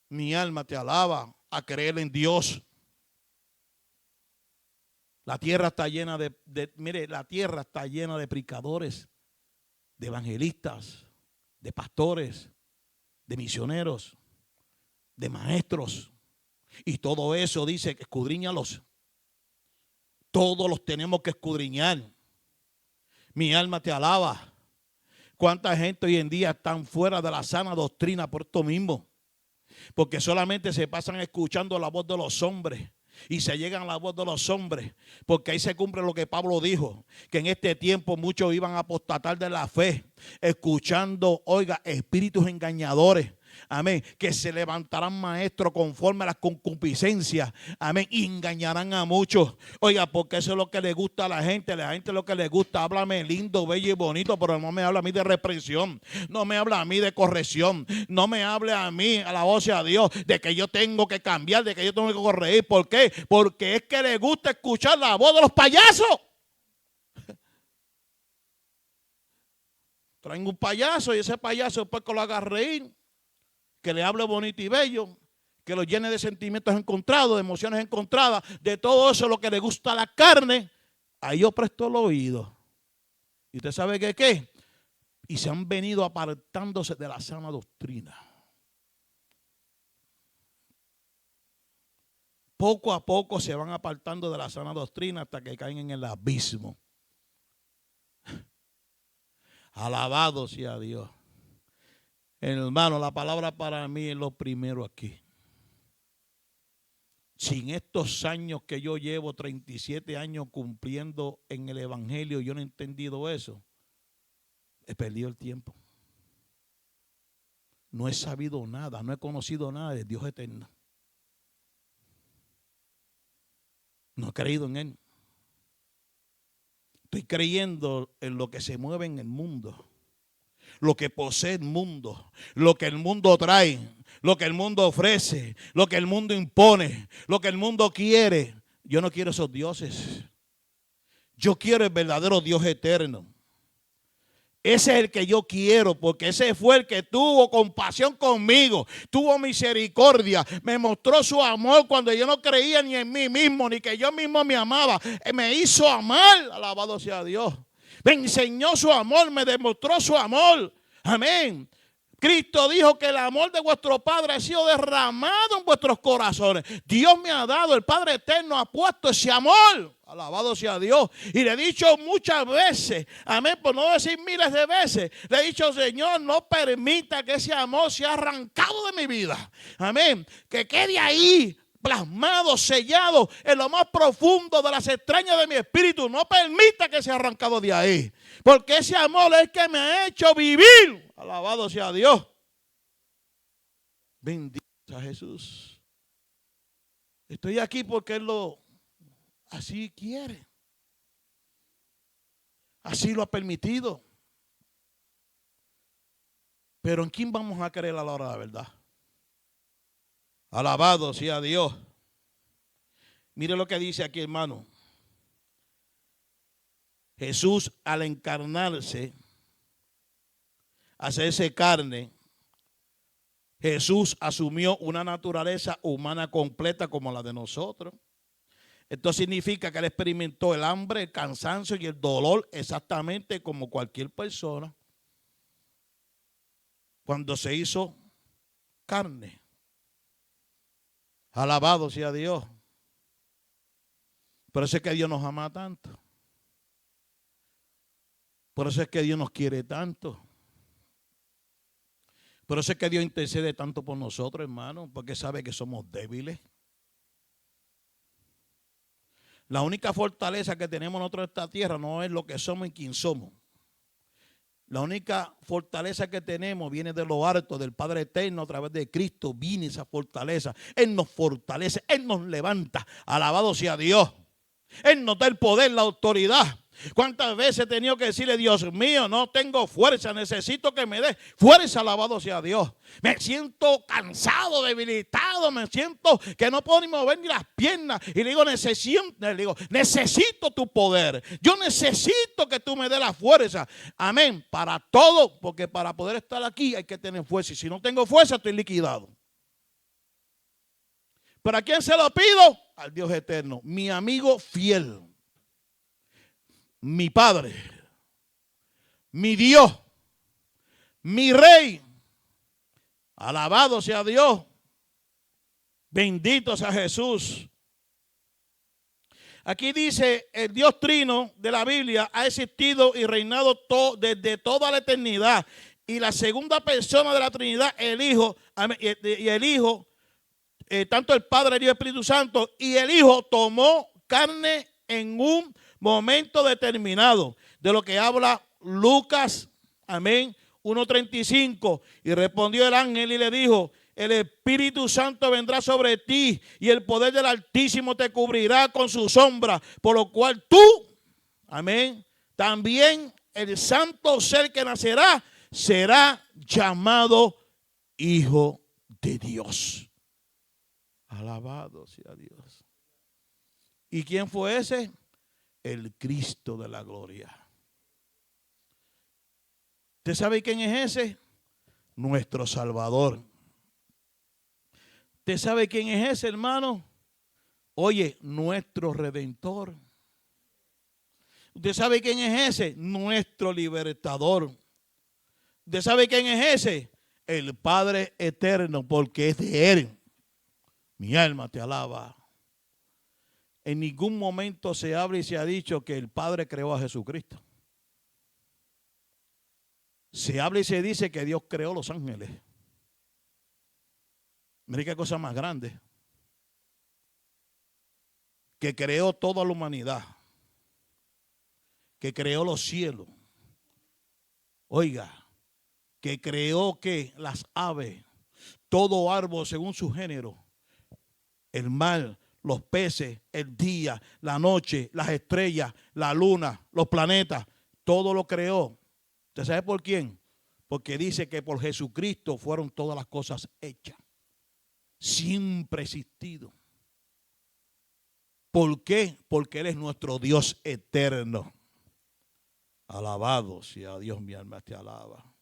Mi alma te alaba a creer en Dios. La tierra está llena mire, la tierra está llena de predicadores, de evangelistas, de pastores, de misioneros, de maestros. Y todo eso dice que escudriñalos. Todos los tenemos que escudriñar. Mi alma te alaba. ¿Cuánta gente hoy en día están fuera de la sana doctrina por esto mismo? Porque solamente se pasan escuchando la voz de los hombres. Y se llegan a la voz de los hombres, porque ahí se cumple lo que Pablo dijo, que en este tiempo muchos iban a apostatar de la fe, escuchando, oiga, espíritus engañadores. Amén, que se levantarán maestros conforme a las concupiscencias. Amén, y engañarán a muchos. Oiga, porque eso es lo que le gusta a la gente. La gente lo que le gusta, háblame lindo, bello y bonito, pero no me habla a mí de reprensión. No me habla a mí de corrección. No me hable a mí, a la voz de Dios, de que yo tengo que cambiar, de que yo tengo que corregir. ¿Por qué? Porque es que le gusta escuchar la voz de los payasos. Traen un payaso y ese payaso después que lo haga reír, que le hable bonito y bello, que lo llene de sentimientos encontrados, de emociones encontradas, de todo eso lo que le gusta a la carne, ahí yo presto el oído. ¿Y usted sabe qué? Y se han venido apartándose de la sana doctrina. Poco a poco se van apartando de la sana doctrina hasta que caen en el abismo. Alabado sea Dios. Hermano, la palabra para mí es lo primero aquí. Si en estos años que yo llevo, 37 años cumpliendo en el evangelio, yo no he entendido eso, he perdido el tiempo. No he sabido nada, no he conocido nada de Dios eterno. No he creído en Él. Estoy creyendo en lo que se mueve en el mundo. Lo que posee el mundo, lo que el mundo trae, lo que el mundo ofrece, lo que el mundo impone, lo que el mundo quiere. Yo no quiero esos dioses. Yo quiero el verdadero Dios eterno. Ese es el que yo quiero, porque ese fue el que tuvo compasión conmigo, tuvo misericordia, me mostró su amor cuando yo no creía ni en mí mismo, ni que yo mismo me amaba. Me hizo amar, alabado sea Dios. Me enseñó su amor, me demostró su amor. Amén. Cristo dijo que el amor de vuestro Padre ha sido derramado en vuestros corazones. Dios me ha dado, el Padre eterno ha puesto ese amor. Alabado sea Dios. Y le he dicho muchas veces, amén, por no decir miles de veces, le he dicho, Señor, no permita que ese amor sea arrancado de mi vida. Amén. Que quede ahí, plasmado, sellado en lo más profundo de las entrañas de mi espíritu. No permita que sea arrancado de ahí. Porque ese amor es el que me ha hecho vivir. Alabado sea Dios. Bendito sea Jesús. Estoy aquí porque Él así quiere. Así lo ha permitido. Pero ¿en quién vamos a creer a la hora de la verdad? Alabado sea Dios. Mire lo que dice aquí, hermano. Jesús, al encarnarse, hacerse carne, Jesús asumió una naturaleza humana completa como la de nosotros. Esto significa que Él experimentó el hambre, el cansancio y el dolor exactamente como cualquier persona. Cuando se hizo carne. Alabado sea Dios. Por eso es que Dios nos ama tanto. Por eso es que Dios nos quiere tanto. Por eso es que Dios intercede tanto por nosotros, hermano, porque sabe que somos débiles. La única fortaleza que tenemos nosotros en esta tierra no es lo que somos y quién somos. La única fortaleza que tenemos viene de lo alto, del Padre Eterno, a través de Cristo viene esa fortaleza. Él nos fortalece, Él nos levanta. Alabado sea Dios. Él nos da el poder, la autoridad. ¿Cuántas veces he tenido que decirle, Dios mío, no tengo fuerza, necesito que me dé fuerza? Alabado sea Dios. Me siento cansado, debilitado, me siento que no puedo ni mover ni las piernas. Y le digo, necesito tu poder. Yo necesito que tú me des la fuerza. Amén. Para todo, porque para poder estar aquí hay que tener fuerza. Y si no tengo fuerza, estoy liquidado. ¿Pero a quién se lo pido? Al Dios eterno, mi amigo fiel. Mi Padre, mi Dios, mi Rey, alabado sea Dios, bendito sea Jesús. Aquí dice, el Dios trino de la Biblia ha existido y reinado desde toda la eternidad. Y la segunda persona de la Trinidad, el Hijo, y el Hijo, tanto el Padre, el Hijo y el Espíritu Santo, y el Hijo tomó carne en un momento determinado, de lo que habla Lucas, amén, 1:35. Y respondió el ángel y le dijo, el Espíritu Santo vendrá sobre ti y el poder del Altísimo te cubrirá con su sombra, por lo cual tú, amén, también el santo ser que nacerá será llamado Hijo de Dios. Alabado sea Dios. ¿Y quién fue ese? El Cristo de la gloria. ¿Usted sabe quién es ese? Nuestro Salvador. ¿Usted sabe quién es ese, hermano? Oye, nuestro Redentor. ¿Usted sabe quién es ese? Nuestro Libertador. ¿Usted sabe quién es ese? El Padre eterno, porque es de Él. Mi alma te alaba. En ningún momento se habla y se ha dicho que el Padre creó a Jesucristo. Se habla y se dice que Dios creó los ángeles. Mira qué cosa más grande. Que creó toda la humanidad. Que creó los cielos. Oiga, que creó que las aves, todo árbol según su género, el mar, los peces, el día, la noche, las estrellas, la luna, los planetas, todo lo creó. ¿Usted sabe por quién? Porque dice que por Jesucristo fueron todas las cosas hechas. Siempre ha existido. ¿Por qué? Porque Él es nuestro Dios eterno. Alabado sea Dios, mi alma te alaba.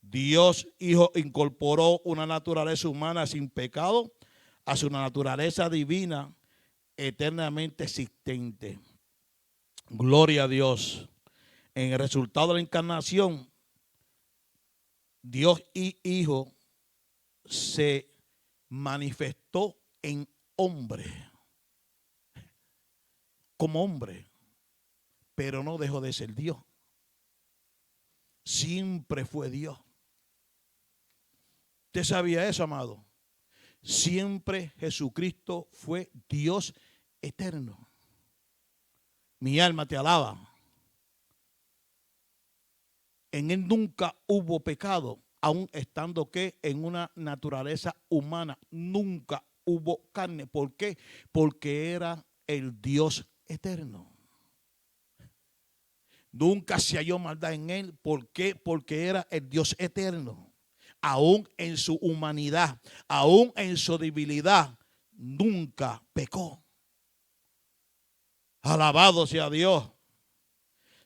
Dios Hijo incorporó una naturaleza humana sin pecado a su naturaleza divina eternamente existente. Gloria a Dios. En el resultado de la encarnación, Dios y Hijo se manifestó en hombre, como hombre, pero no dejó de ser Dios. Siempre fue Dios. ¿Usted sabía eso, amado? Siempre Jesucristo fue Dios eterno. Mi alma te alaba. En Él nunca hubo pecado, aun estando que en una naturaleza humana. Nunca hubo carne. ¿Por qué? Porque era el Dios eterno. Nunca se halló maldad en Él. ¿Por qué? Porque era el Dios eterno. Aún en su humanidad, aún en su debilidad, nunca pecó. Alabado sea Dios.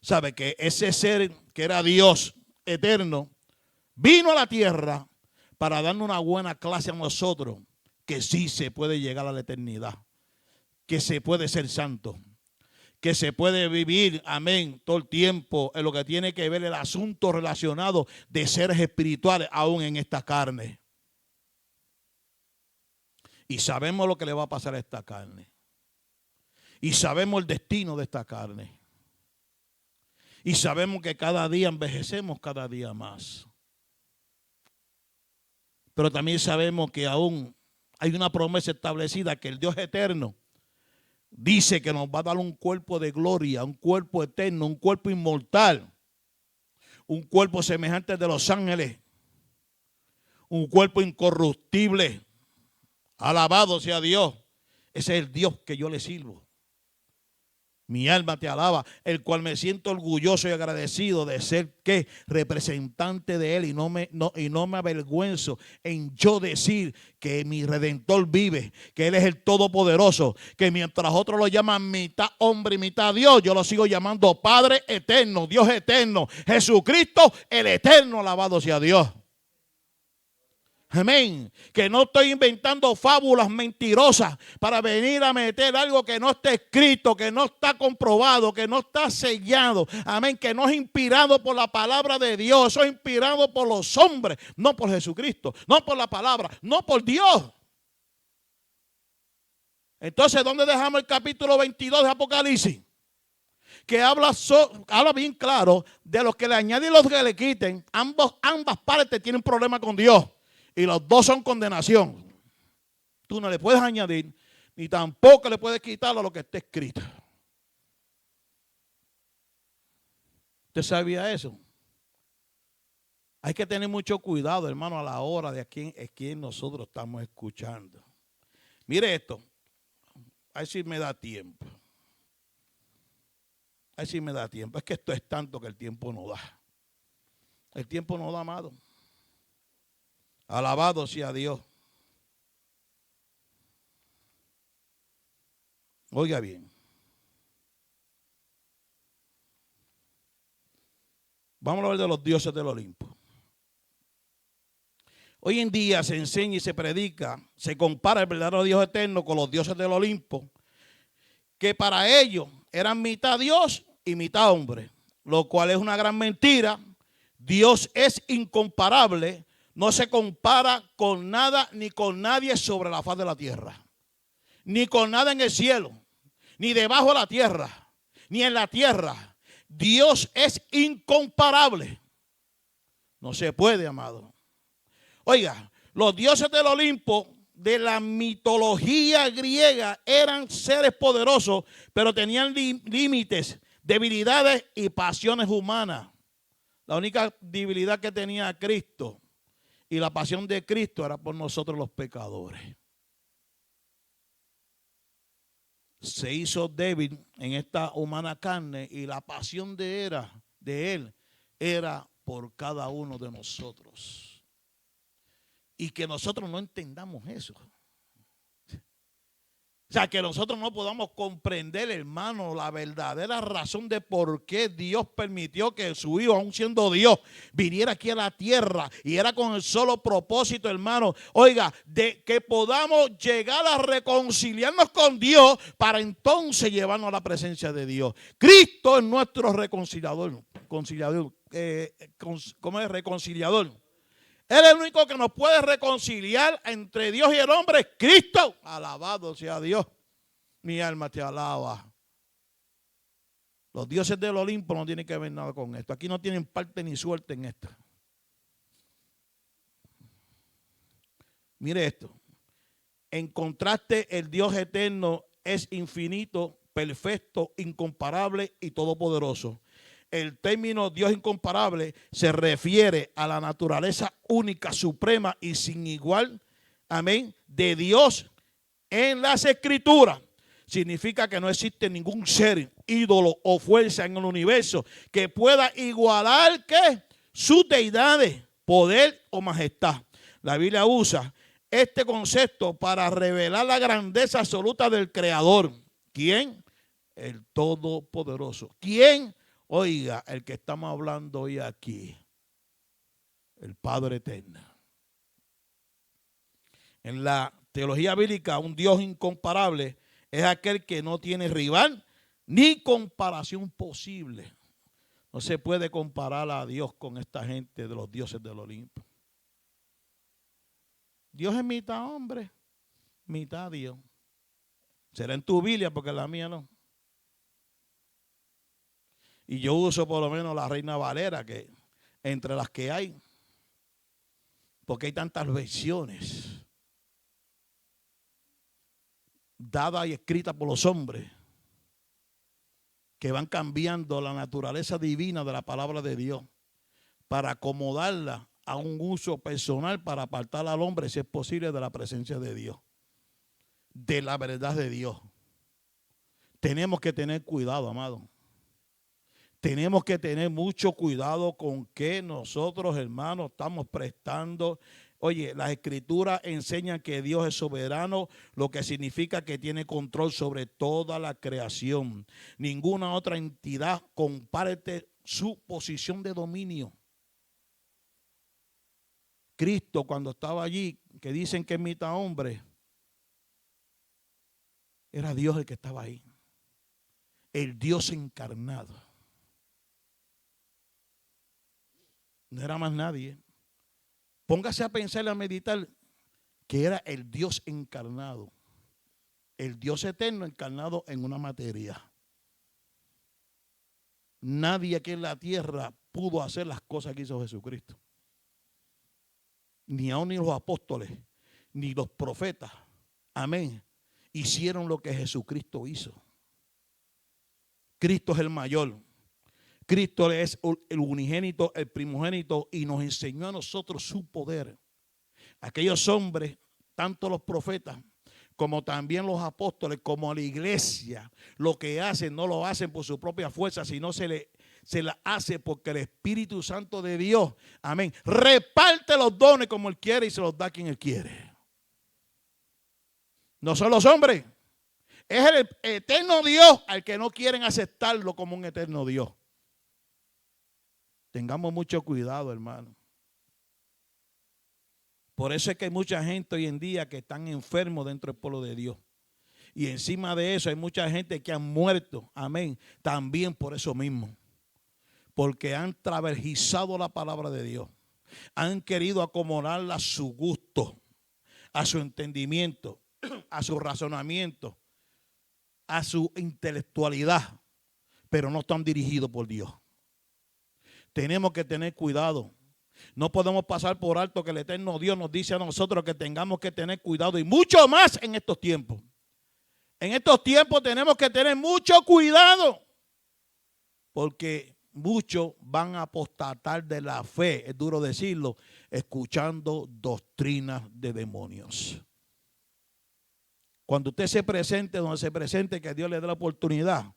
Sabe que ese ser que era Dios eterno vino a la tierra para darnos una buena clase a nosotros, que sí se puede llegar a la eternidad, que se puede ser santo, que se puede vivir, amén, todo el tiempo en lo que tiene que ver el asunto relacionado de seres espirituales aún en esta carne. Y sabemos lo que le va a pasar a esta carne. Y sabemos el destino de esta carne. Y sabemos que cada día envejecemos cada día más. Pero también sabemos que aún hay una promesa establecida que el Dios eterno dice que nos va a dar un cuerpo de gloria, un cuerpo eterno, un cuerpo inmortal, un cuerpo semejante al de los ángeles, un cuerpo incorruptible. Alabado sea Dios. Ese es el Dios que yo le sirvo. Mi alma te alaba, el cual me siento orgulloso y agradecido de ser ¿qué? Representante de Él y no me avergüenzo en yo decir que mi Redentor vive, que Él es el Todopoderoso, que mientras otros lo llaman mitad hombre y mitad Dios, yo lo sigo llamando Padre eterno, Dios eterno, Jesucristo el eterno, alabado sea Dios. Amén. Que no estoy inventando fábulas mentirosas para venir a meter algo que no está escrito, que no está comprobado, que no está sellado. Amén. Que no es inspirado por la palabra de Dios. Eso es inspirado por los hombres, no por Jesucristo, no por la palabra, no por Dios. Entonces, ¿dónde dejamos el capítulo 22 de Apocalipsis? Que habla bien claro de los que le añaden y los que le quiten. Ambas partes tienen problema con Dios. Y los dos son condenación. Tú no le puedes añadir, ni tampoco le puedes quitar a lo que está escrito. ¿Usted sabía eso? Hay que tener mucho cuidado, hermano, a la hora de a quién nosotros estamos escuchando. Mire esto. A ver si me da tiempo. A ver si me da tiempo. Es que esto es tanto que el tiempo no da. El tiempo no da, amado. Alabado sea Dios. Oiga bien. Vamos a hablar de los dioses del Olimpo. Hoy en día se enseña y se predica, se compara el verdadero Dios eterno con los dioses del Olimpo, que para ellos eran mitad Dios y mitad hombre, lo cual es una gran mentira. Dios es incomparable. No se compara con nada ni con nadie sobre la faz de la tierra. Ni con nada en el cielo, ni debajo de la tierra, ni en la tierra. Dios es incomparable. No se puede, amado. Oiga, los dioses del Olimpo de la mitología griega eran seres poderosos, pero tenían límites, debilidades y pasiones humanas. La única debilidad que tenía Cristo y la pasión de Cristo era por nosotros los pecadores. Se hizo débil en esta humana carne y la pasión de Él era por cada uno de nosotros. Y que nosotros no entendamos eso. O sea, que nosotros no podamos comprender, hermano, la verdadera razón de por qué Dios permitió que su Hijo, aun siendo Dios, viniera aquí a la tierra. Y era con el solo propósito, hermano, oiga, de que podamos llegar a reconciliarnos con Dios para entonces llevarnos a la presencia de Dios. Cristo es nuestro reconciliador. ¿Cómo es? Reconciliador. Él es el único que nos puede reconciliar entre Dios y el hombre, Cristo. Alabado sea Dios. Mi alma te alaba. Los dioses del Olimpo no tienen que ver nada con esto. Aquí no tienen parte ni suerte en esto. Mire esto. En contraste, el Dios eterno es infinito, perfecto, incomparable y todopoderoso. El término Dios incomparable se refiere a la naturaleza única, suprema y sin igual, amén, de Dios en las Escrituras. Significa que no existe ningún ser, ídolo o fuerza en el universo que pueda igualar ¿qué? Sus deidades, poder o majestad. La Biblia usa este concepto para revelar la grandeza absoluta del Creador. ¿Quién? El Todopoderoso. ¿Quién? Oiga, el que estamos hablando hoy aquí, el Padre Eterno. En la teología bíblica, un Dios incomparable es aquel que no tiene rival ni comparación posible. No se puede comparar a Dios con esta gente de los dioses del Olimpo. Dios es mitad hombre mitad Dios. Será en tu Biblia porque en la mía no. Y yo uso por lo menos la Reina Valera, que entre las que hay, porque hay tantas versiones dadas y escritas por los hombres que van cambiando la naturaleza divina de la palabra de Dios para acomodarla a un uso personal para apartar al hombre, si es posible, de la presencia de Dios, de la verdad de Dios. Tenemos que tener cuidado, amado. Tenemos que tener mucho cuidado con que nosotros, hermanos, estamos prestando. Oye, las escrituras enseñan que Dios es soberano, lo que significa que tiene control sobre toda la creación. Ninguna otra entidad comparte su posición de dominio. Cristo, cuando estaba allí, que dicen que es mitad hombre, era Dios el que estaba ahí. El Dios encarnado. No era más nadie. Póngase a pensar y a meditar que era el Dios encarnado. El Dios eterno encarnado en una materia. Nadie aquí en la tierra pudo hacer las cosas que hizo Jesucristo. Ni aun ni los apóstoles, ni los profetas. Amén. Hicieron lo que Jesucristo hizo. Cristo es el mayor. Cristo es el unigénito, el primogénito, y nos enseñó a nosotros su poder. Aquellos hombres, tanto los profetas como también los apóstoles, como la iglesia, lo que hacen no lo hacen por su propia fuerza, sino se la hace porque el Espíritu Santo de Dios, amén, reparte los dones como Él quiere y se los da a quien Él quiere. No son los hombres, es el eterno Dios al que no quieren aceptarlo como un eterno Dios. Tengamos mucho cuidado, hermano. Por eso es que hay mucha gente hoy en día que están enfermos dentro del pueblo de Dios. Y encima de eso hay mucha gente que han muerto, amén, también por eso mismo. Porque han travergizado la palabra de Dios. Han querido acomodarla a su gusto, a su entendimiento, a su razonamiento, a su intelectualidad, pero no están dirigidos por Dios. Tenemos que tener cuidado. No podemos pasar por alto que el eterno Dios nos dice a nosotros que tengamos que tener cuidado y mucho más en estos tiempos. En estos tiempos tenemos que tener mucho cuidado porque muchos van a apostatar de la fe, es duro decirlo, escuchando doctrinas de demonios. Cuando usted se presente, donde se presente, que Dios le dé la oportunidad,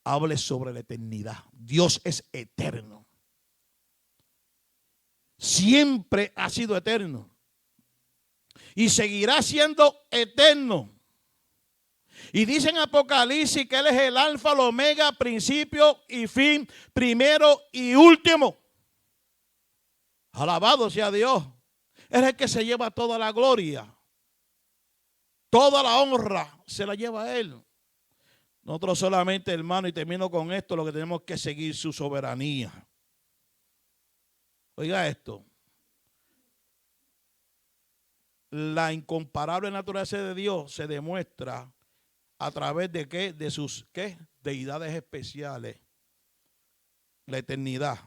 hable sobre la eternidad. Dios es eterno. Siempre ha sido eterno. Y seguirá siendo eterno. Y dice en Apocalipsis que Él es el alfa, el omega, principio y fin, primero y último. Alabado sea Dios. Él es el que se lleva toda la gloria. Toda la honra se la lleva a Él. Nosotros solamente, hermano, y termino con esto, lo que tenemos que seguir su soberanía. Oiga esto. La incomparable naturaleza de Dios se demuestra a través de ¿qué? De sus ¿qué? Deidades especiales. La eternidad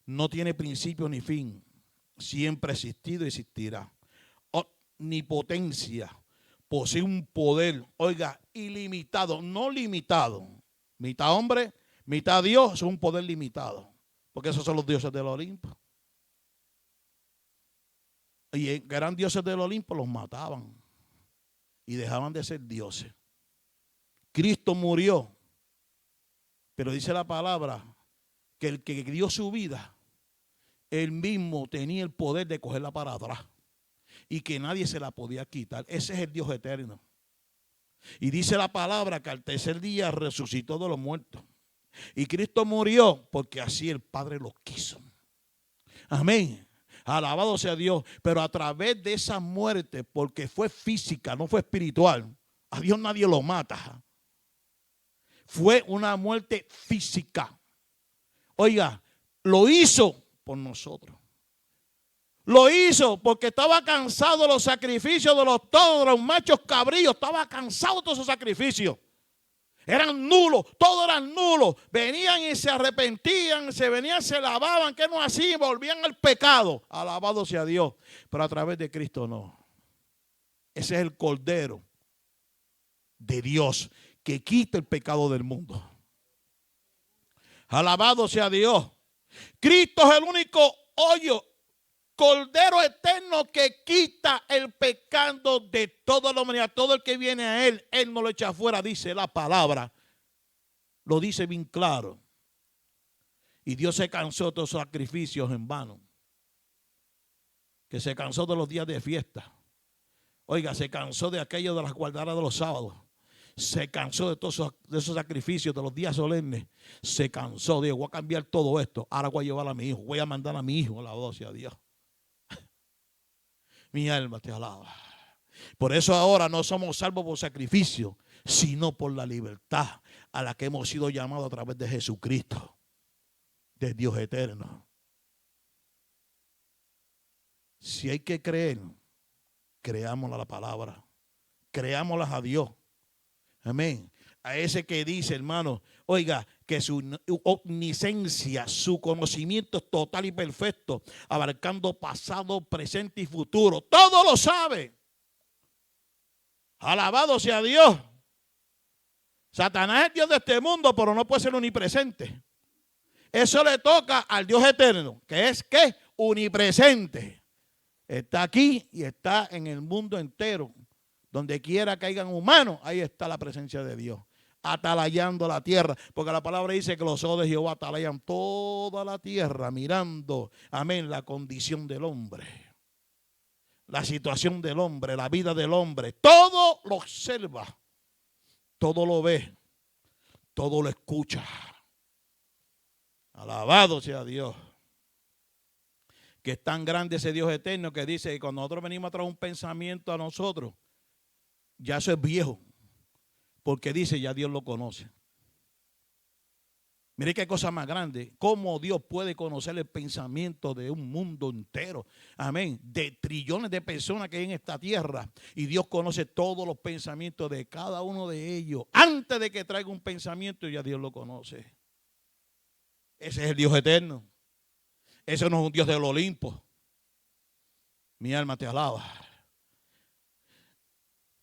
no tiene principio ni fin. Siempre ha existido y existirá. Omnipotencia. Posee un poder, oiga, ilimitado, no limitado. Mitad hombre, mitad Dios, es un poder limitado. Porque esos son los dioses del Olimpo. Y eran dioses del Olimpo, los mataban. Y dejaban de ser dioses. Cristo murió. Pero dice la palabra que el que dio su vida, él mismo tenía el poder de cogerla para atrás. Y que nadie se la podía quitar. Ese es el Dios eterno. Y dice la palabra que al tercer día resucitó de los muertos. Y Cristo murió porque así el Padre lo quiso. Amén. Alabado sea Dios. Pero a través de esa muerte, porque fue física, no fue espiritual. A Dios nadie lo mata. Fue una muerte física. Oiga, lo hizo por nosotros. Lo hizo porque estaba cansado de los sacrificios de los toros, de los machos cabríos. Estaba cansado de todos esos sacrificios. Eran nulos, todos eran nulos. Venían y se arrepentían, se venían, se lavaban. ¿Qué no hacían? Volvían al pecado. Alabado sea Dios. Pero a través de Cristo no. Ese es el Cordero de Dios que quita el pecado del mundo. Alabado sea Dios. Cristo es el único Cordero eterno que quita el pecado de toda la humanidad. Todo el que viene a Él, Él no lo echa afuera, dice la palabra. Lo dice bien claro. Y Dios se cansó de todos los sacrificios en vano. Que se cansó de los días de fiesta. Oiga, se cansó de aquello de las guardadas de los sábados. Se cansó de todos esos sacrificios, de los días solemnes. Se cansó, dijo, voy a cambiar todo esto. Ahora voy a llevar a mi hijo, voy a mandar a mi hijo, alabado sea Dios. Mi alma te alaba. Por eso ahora no somos salvos por sacrificio, sino por la libertad a la que hemos sido llamados a través de Jesucristo, de Dios eterno. Si hay que creer, creámosla a la palabra, creámoslas a Dios. Amén. A ese que dice, hermano, oiga, que su omnisciencia, su conocimiento es total y perfecto, abarcando pasado, presente y futuro. Todo lo sabe. Alabado sea Dios. Satanás es Dios de este mundo, pero no puede ser omnipresente. Eso le toca al Dios eterno, que es ¿qué? Omnipresente. Está aquí y está en el mundo entero. Donde quiera que hayan humanos, ahí está la presencia de Dios. Atalayando la tierra, porque la palabra dice que los ojos de Jehová atalayan toda la tierra, mirando, amén, la condición del hombre, la situación del hombre, la vida del hombre. Todo lo observa, todo lo ve, todo lo escucha. Alabado sea Dios. Que es tan grande ese Dios eterno que dice que cuando nosotros venimos a traer un pensamiento a nosotros, ya eso es viejo. Porque dice, ya Dios lo conoce. Mire qué cosa más grande. Cómo Dios puede conocer el pensamiento de un mundo entero. Amén. De trillones de personas que hay en esta tierra. Y Dios conoce todos los pensamientos de cada uno de ellos. Antes de que traiga un pensamiento, ya Dios lo conoce. Ese es el Dios eterno. Ese no es un Dios del Olimpo. Mi alma te alaba.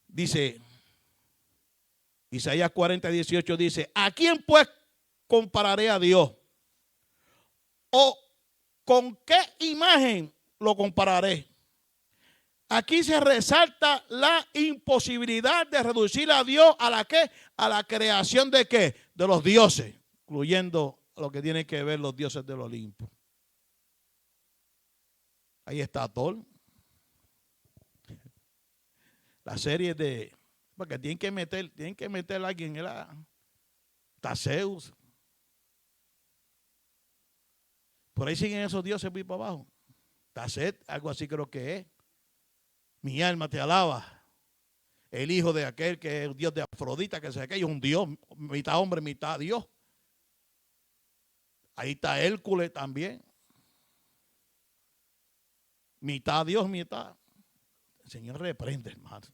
Dice Isaías 40:18 dice, ¿a quién pues compararé a Dios? ¿O con qué imagen lo compararé? Aquí se resalta la imposibilidad de reducir a Dios a la ¿qué? A la creación de ¿qué? De los dioses, incluyendo lo que tiene que ver los dioses del Olimpo. Ahí está Thor. La serie de... Porque tienen que meter a alguien. Está Zeus. Por ahí siguen esos dioses muy para abajo. Está Set, algo así creo que es. Mi alma te alaba. El hijo de aquel que es el dios de Afrodita, que es aquello, un dios, mitad hombre, mitad Dios. Ahí está Hércules también. Mitad Dios, mitad. El Señor reprende, hermano.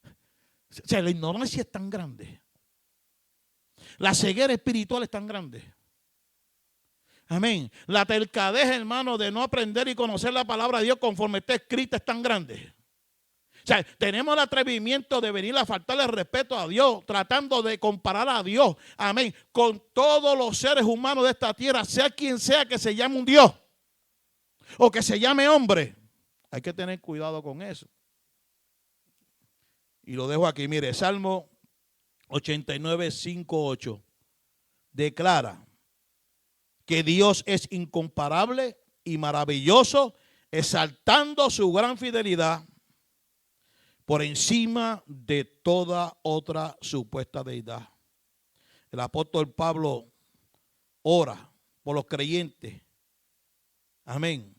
O sea, la ignorancia es tan grande. La ceguera espiritual es tan grande. Amén. La tercadez, hermano, de no aprender y conocer la palabra de Dios conforme está escrita es tan grande. O sea, tenemos el atrevimiento de venir a faltarle respeto a Dios, tratando de comparar a Dios, amén, con todos los seres humanos de esta tierra, sea quien sea que se llame un Dios o que se llame hombre. Hay que tener cuidado con eso. Y lo dejo aquí, mire, Salmo 89, 5, 8. Declara que Dios es incomparable y maravilloso, exaltando su gran fidelidad por encima de toda otra supuesta deidad. El apóstol Pablo ora por los creyentes. Amén.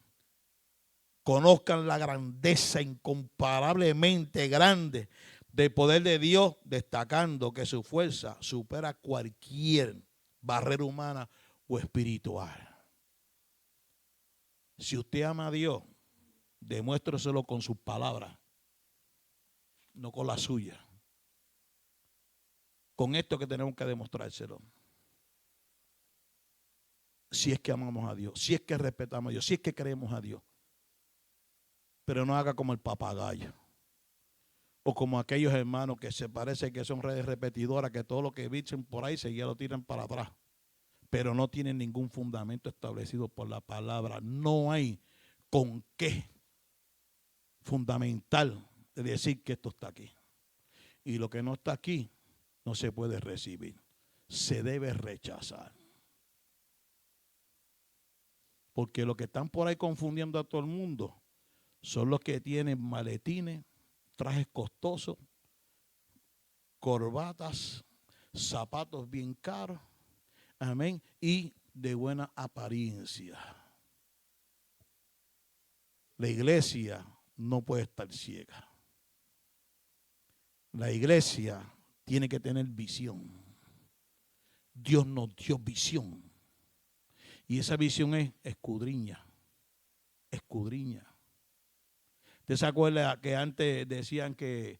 Conozcan la grandeza incomparablemente grande del poder de Dios, destacando que su fuerza supera cualquier barrera humana o espiritual. Si usted ama a Dios, Demuéstreselo con sus palabras, no con la suya. Con esto que tenemos que demostrárselo. Si es que amamos a Dios, si es que respetamos a Dios, si es que creemos a Dios. Pero no haga como el papagayo. O como aquellos hermanos que se parece que son redes repetidoras, que todo lo que dicen por ahí seguía lo tiran para atrás. Pero no tienen ningún fundamento establecido por la palabra. No hay con qué fundamental de decir que esto está aquí. Y lo que no está aquí no se puede recibir. Se debe rechazar. Porque los que están por ahí confundiendo a todo el mundo son los que tienen maletines, trajes costosos, corbatas, zapatos bien caros, amén, y de buena apariencia. La iglesia no puede estar ciega. La iglesia tiene que tener visión. Dios nos dio visión. Y esa visión es escudriña. Escudriña. ¿Usted se acuerda que antes decían que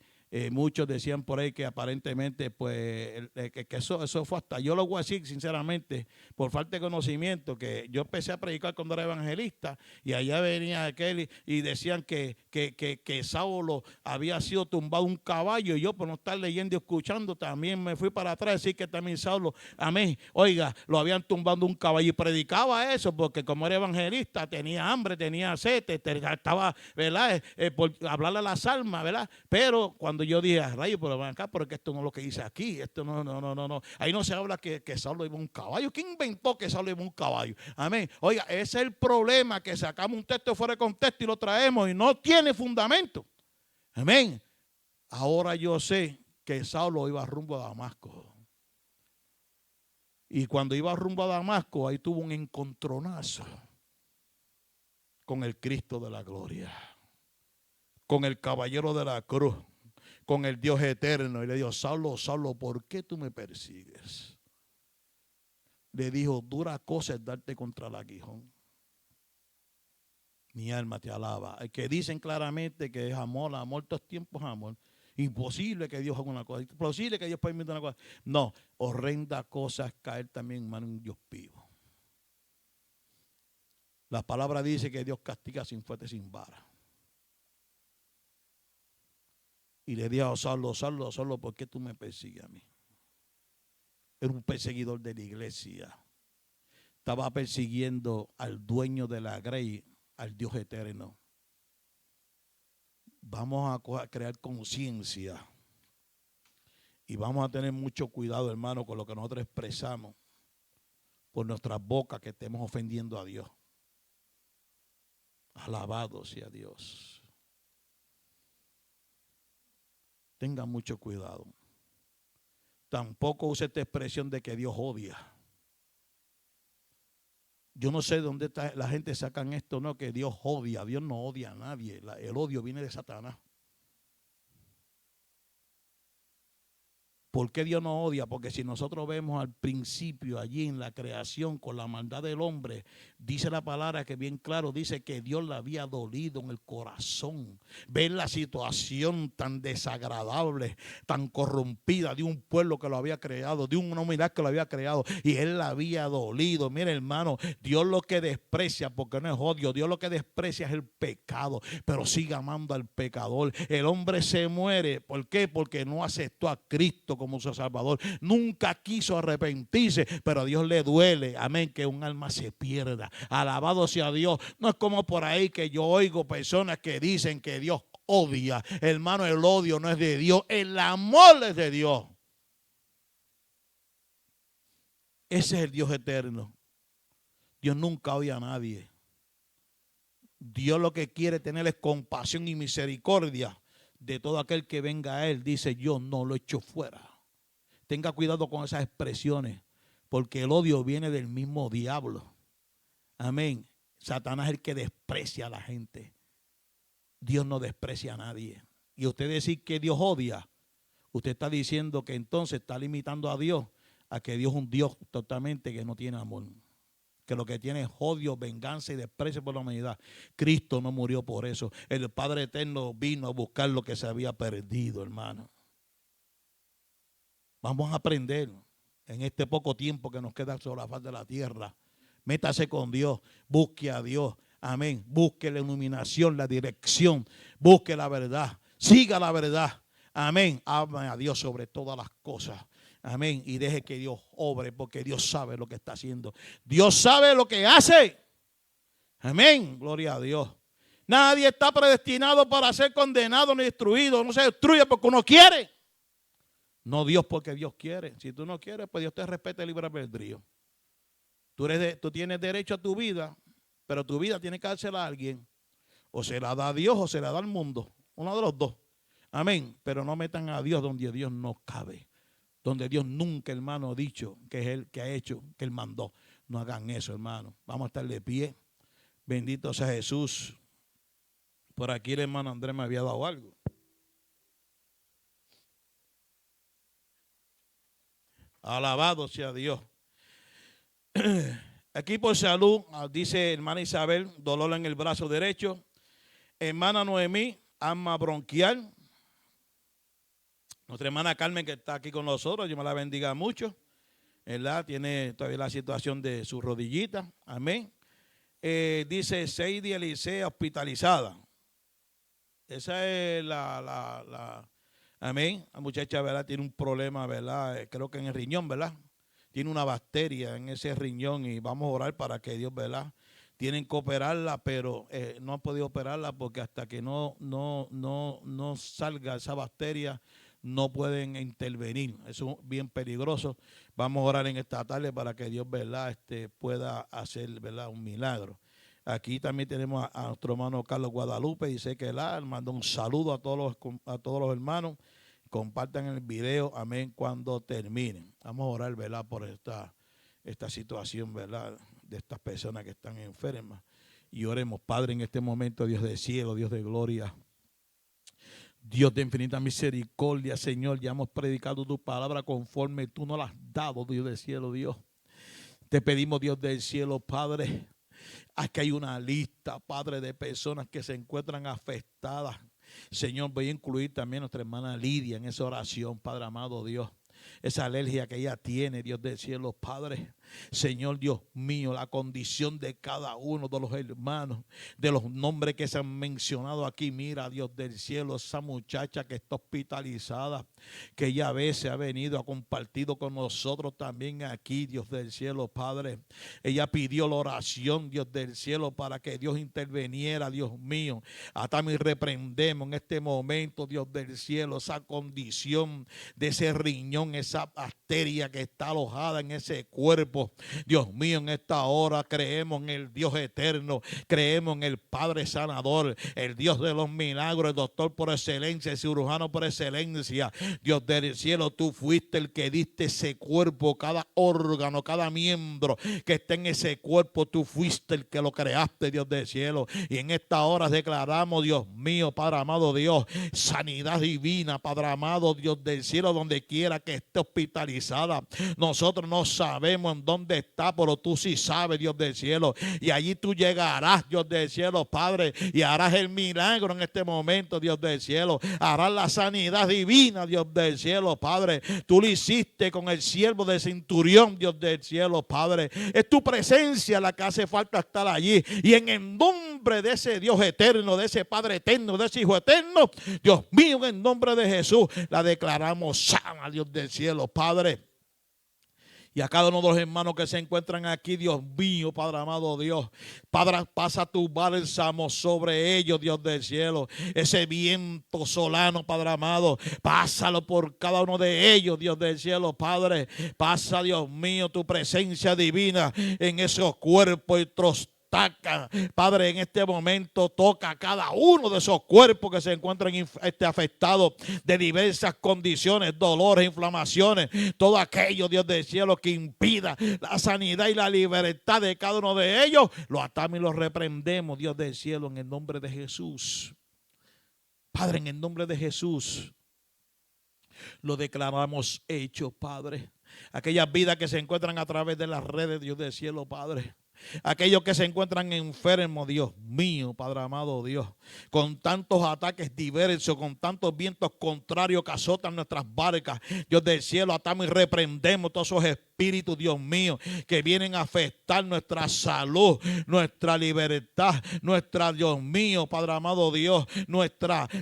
muchos decían por ahí que aparentemente pues que eso fue hasta, yo lo voy a decir sinceramente, por falta de conocimiento, que yo empecé a predicar cuando era evangelista y allá venía aquel y decían que Saulo había sido tumbado un caballo y yo por no estar leyendo y escuchando también me fui para atrás a decir que también Saulo, amén, oiga, lo habían tumbado un caballo y predicaba eso porque como era evangelista tenía hambre, tenía sed, estaba, ¿verdad? Por hablarle a las almas, ¿verdad? Pero cuando yo dije, rayo, pero ven acá, porque esto no es lo que dice aquí, esto no. Ahí no se habla que Saulo iba un caballo. ¿Quién inventó que Saulo iba un caballo? Amén. Oiga, ese es el problema, que sacamos un texto fuera de contexto y lo traemos y no tiene fundamento. Amén. Ahora yo sé que Saulo iba rumbo a Damasco. Y cuando iba rumbo a Damasco, ahí tuvo un encontronazo con el Cristo de la gloria, con el caballero de la cruz, con el Dios eterno. Y le dijo, Saulo, Saulo, ¿por qué tú me persigues? Le dijo, dura cosa es darte contra el aguijón. Mi alma te alaba. El que dicen claramente que es amor, amor, todos tiempos amor. Imposible que Dios haga una cosa, imposible que Dios permita una cosa. No, horrenda cosa es caer también en manos de un Dios vivo. La palabra dice que Dios castiga sin fuerte, sin vara. Y le dijo a Saulo, Saulo, Saulo, ¿por qué tú me persigues a mí? Era un perseguidor de la iglesia. Estaba persiguiendo al dueño de la grey, al Dios eterno. Vamos a crear conciencia y vamos a tener mucho cuidado, hermano, con lo que nosotros expresamos por nuestras bocas, que estemos ofendiendo a Dios. Alabado sea Dios. Tengan mucho cuidado. Tampoco use esta expresión de que Dios odia. Yo no sé de dónde la gente sacan esto, no, que Dios odia. Dios no odia a nadie. El odio viene de Satanás. ¿Por qué Dios no odia? Porque si nosotros vemos al principio allí en la creación con la maldad del hombre, dice la palabra que bien claro, dice que Dios le había dolido en el corazón ver la situación tan desagradable, tan corrompida de un pueblo que lo había creado, de una humanidad que lo había creado, y él la había dolido. Mire, hermano, Dios lo que desprecia, porque no es odio, Dios lo que desprecia es el pecado, pero sigue amando al pecador. El hombre se muere, ¿por qué? Porque no aceptó a Cristo como su Salvador, nunca quiso arrepentirse, pero a Dios le duele, amén, que un alma se pierda. Alabado sea Dios. No es como por ahí que yo oigo personas que dicen que Dios odia. Hermano, el odio no es de Dios, el amor es de Dios. Ese es el Dios eterno. Dios nunca odia a nadie. Dios lo que quiere tener es compasión y misericordia de todo aquel que venga a él. Dice, yo no lo echo fuera. Tenga cuidado con esas expresiones, porque el odio viene del mismo diablo. Amén. Satanás es el que desprecia a la gente. Dios no desprecia a nadie. Y usted decir que Dios odia, usted está diciendo que entonces está limitando a Dios a que Dios es un Dios totalmente que no tiene amor. que lo que tiene es odio, venganza y desprecio por la humanidad. Cristo no murió por eso. El Padre Eterno vino a buscar lo que se había perdido, hermano. Vamos a aprender en este poco tiempo que nos queda sobre la faz de la tierra. Métase con Dios, busque a Dios. Amén. Busque la iluminación, la dirección. Busque la verdad. Siga la verdad. Amén. Ame a Dios sobre todas las cosas. Amén. Y deje que Dios obre, porque Dios sabe lo que está haciendo. Dios sabe lo que hace. Amén. Gloria a Dios. Nadie está predestinado para ser condenado ni destruido. No se destruye porque uno quiere. No Dios porque Dios quiere. Si tú no quieres, pues Dios te respeta el libre albedrío. Tú tienes derecho a tu vida, pero tu vida tiene que dársela a alguien. O se la da a Dios o se la da al mundo. Uno de los dos. Amén. Pero no metan a Dios donde Dios no cabe. Donde Dios nunca, hermano, ha dicho que es Él que ha hecho, que Él mandó. No hagan eso, hermano. Vamos a estar de pie. Bendito sea Jesús. Por aquí el hermano Andrés me había dado algo. Alabado sea Dios. Aquí por salud, dice hermana Isabel, dolor en el brazo derecho. Hermana Noemí, asma bronquial. Nuestra hermana Carmen, que está aquí con nosotros, Dios me la bendiga mucho, ¿verdad? Tiene todavía la situación de su rodillita. Amén. Dice Seidy Elisea hospitalizada. Esa es amén. La muchacha, ¿verdad? Tiene un problema, ¿verdad? Creo que en el riñón, ¿verdad? Tiene una bacteria en ese riñón y vamos a orar para que Dios, ¿verdad? Tienen que operarla, pero no han podido operarla porque hasta que no salga esa bacteria, no pueden intervenir. Eso es bien peligroso. Vamos a orar en esta tarde para que Dios, ¿verdad? Pueda hacer, ¿verdad? Un milagro. Aquí también tenemos a nuestro hermano Carlos Guadalupe. Dice que él manda un saludo a todos los hermanos. Compartan el video, amén, cuando terminen. Vamos a orar, ¿verdad? Por esta situación, ¿verdad? De estas personas que están enfermas. Y oremos, Padre, en este momento, Dios del cielo, Dios de gloria. Dios de infinita misericordia, Señor, ya hemos predicado tu palabra conforme tú nos la has dado, Dios del cielo, Dios. Te pedimos, Dios del cielo, Padre, aquí hay una lista, Padre, de personas que se encuentran afectadas. Señor, voy a incluir también a nuestra hermana Lidia en esa oración, Padre amado Dios. Esa alergia que ella tiene, Dios del cielo, Padre. Señor Dios mío, la condición de cada uno de los hermanos, de los nombres que se han mencionado aquí. Mira, Dios del cielo, esa muchacha que está hospitalizada, que ya a veces ha venido, ha compartido con nosotros también aquí, Dios del cielo, Padre. Ella pidió la oración, Dios del cielo, para que Dios interveniera, Dios mío. Atamos y reprendemos en este momento, Dios del cielo, esa condición de ese riñón, esa bacteria que está alojada en ese cuerpo. Dios mío, en esta hora creemos en el Dios eterno, creemos en el Padre sanador, el Dios de los milagros, el doctor por excelencia, el cirujano por excelencia. Dios del cielo, tú fuiste el que diste ese cuerpo, cada órgano, cada miembro que está en ese cuerpo, tú fuiste el que lo creaste, Dios del cielo. Y en esta hora declaramos, Dios mío, Padre amado Dios, sanidad divina, Padre amado Dios del cielo, donde quiera que esté hospitalizada. Nosotros no sabemos en dónde está, pero tú sí sabes, Dios del cielo. Y allí tú llegarás, Dios del cielo, Padre, y harás el milagro en este momento, Dios del cielo. Harás la sanidad divina, Dios del cielo, Padre. Tú lo hiciste con el siervo del centurión, Dios del cielo, Padre. Es tu presencia la que hace falta estar allí. Y en el nombre de ese Dios eterno, de ese Padre eterno, de ese Hijo eterno, Dios mío, en el nombre de Jesús, la declaramos sana, Dios del cielo, Padre. Y a cada uno de los hermanos que se encuentran aquí, Dios mío, Padre amado Dios, Padre, pasa tu bálsamo sobre ellos, Dios del cielo. Ese viento solano, Padre amado, pásalo por cada uno de ellos, Dios del cielo, Padre. Pasa, Dios mío, tu presencia divina en esos cuerpos y Padre, en este momento toca a cada uno de esos cuerpos que se encuentran afectados de diversas condiciones, dolores, inflamaciones, todo aquello, Dios del cielo, que impida la sanidad y la libertad de cada uno de ellos. Lo atamos y lo reprendemos, Dios del cielo, en el nombre de Jesús. Padre, en el nombre de Jesús, lo declaramos hecho, Padre. Aquellas vidas que se encuentran a través de las redes, Dios del cielo, Padre. Aquellos que se encuentran enfermos, Dios mío, Padre amado Dios, con tantos ataques diversos, con tantos vientos contrarios que azotan nuestras barcas. Dios del cielo, atamos y reprendemos todos esos espíritus, Dios mío, que vienen a afectar nuestra salud, nuestra libertad, nuestra, Dios mío, Padre amado Dios,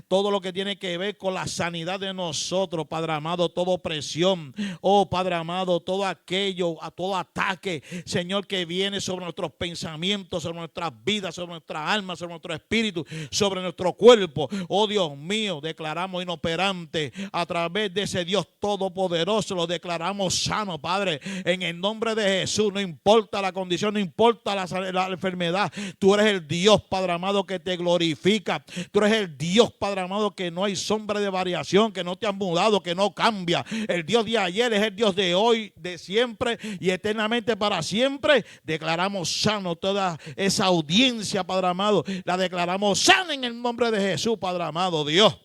todo lo que tiene que ver con la sanidad de nosotros, Padre amado, toda opresión, oh Padre amado, todo aquello, a todo ataque, Señor, que viene sobre nuestros pensamientos, sobre nuestras vidas, sobre nuestra alma, sobre nuestro espíritu, sobre nuestro cuerpo. Oh Dios mío, declaramos inoperante a través de ese Dios todopoderoso, lo declaramos sano, Padre, en el nombre de Jesús. No importa la condición, no importa la enfermedad, tú eres el Dios, Padre amado, que te glorifica. Tú eres el Dios, Padre amado, que no hay sombra de variación, que no te has mudado, que no cambia. El Dios de ayer es el Dios de hoy, de siempre y eternamente para siempre. Declaramos sano toda esa audiencia, Padre amado. La declaramos sana en el nombre de Jesús, Padre amado Dios.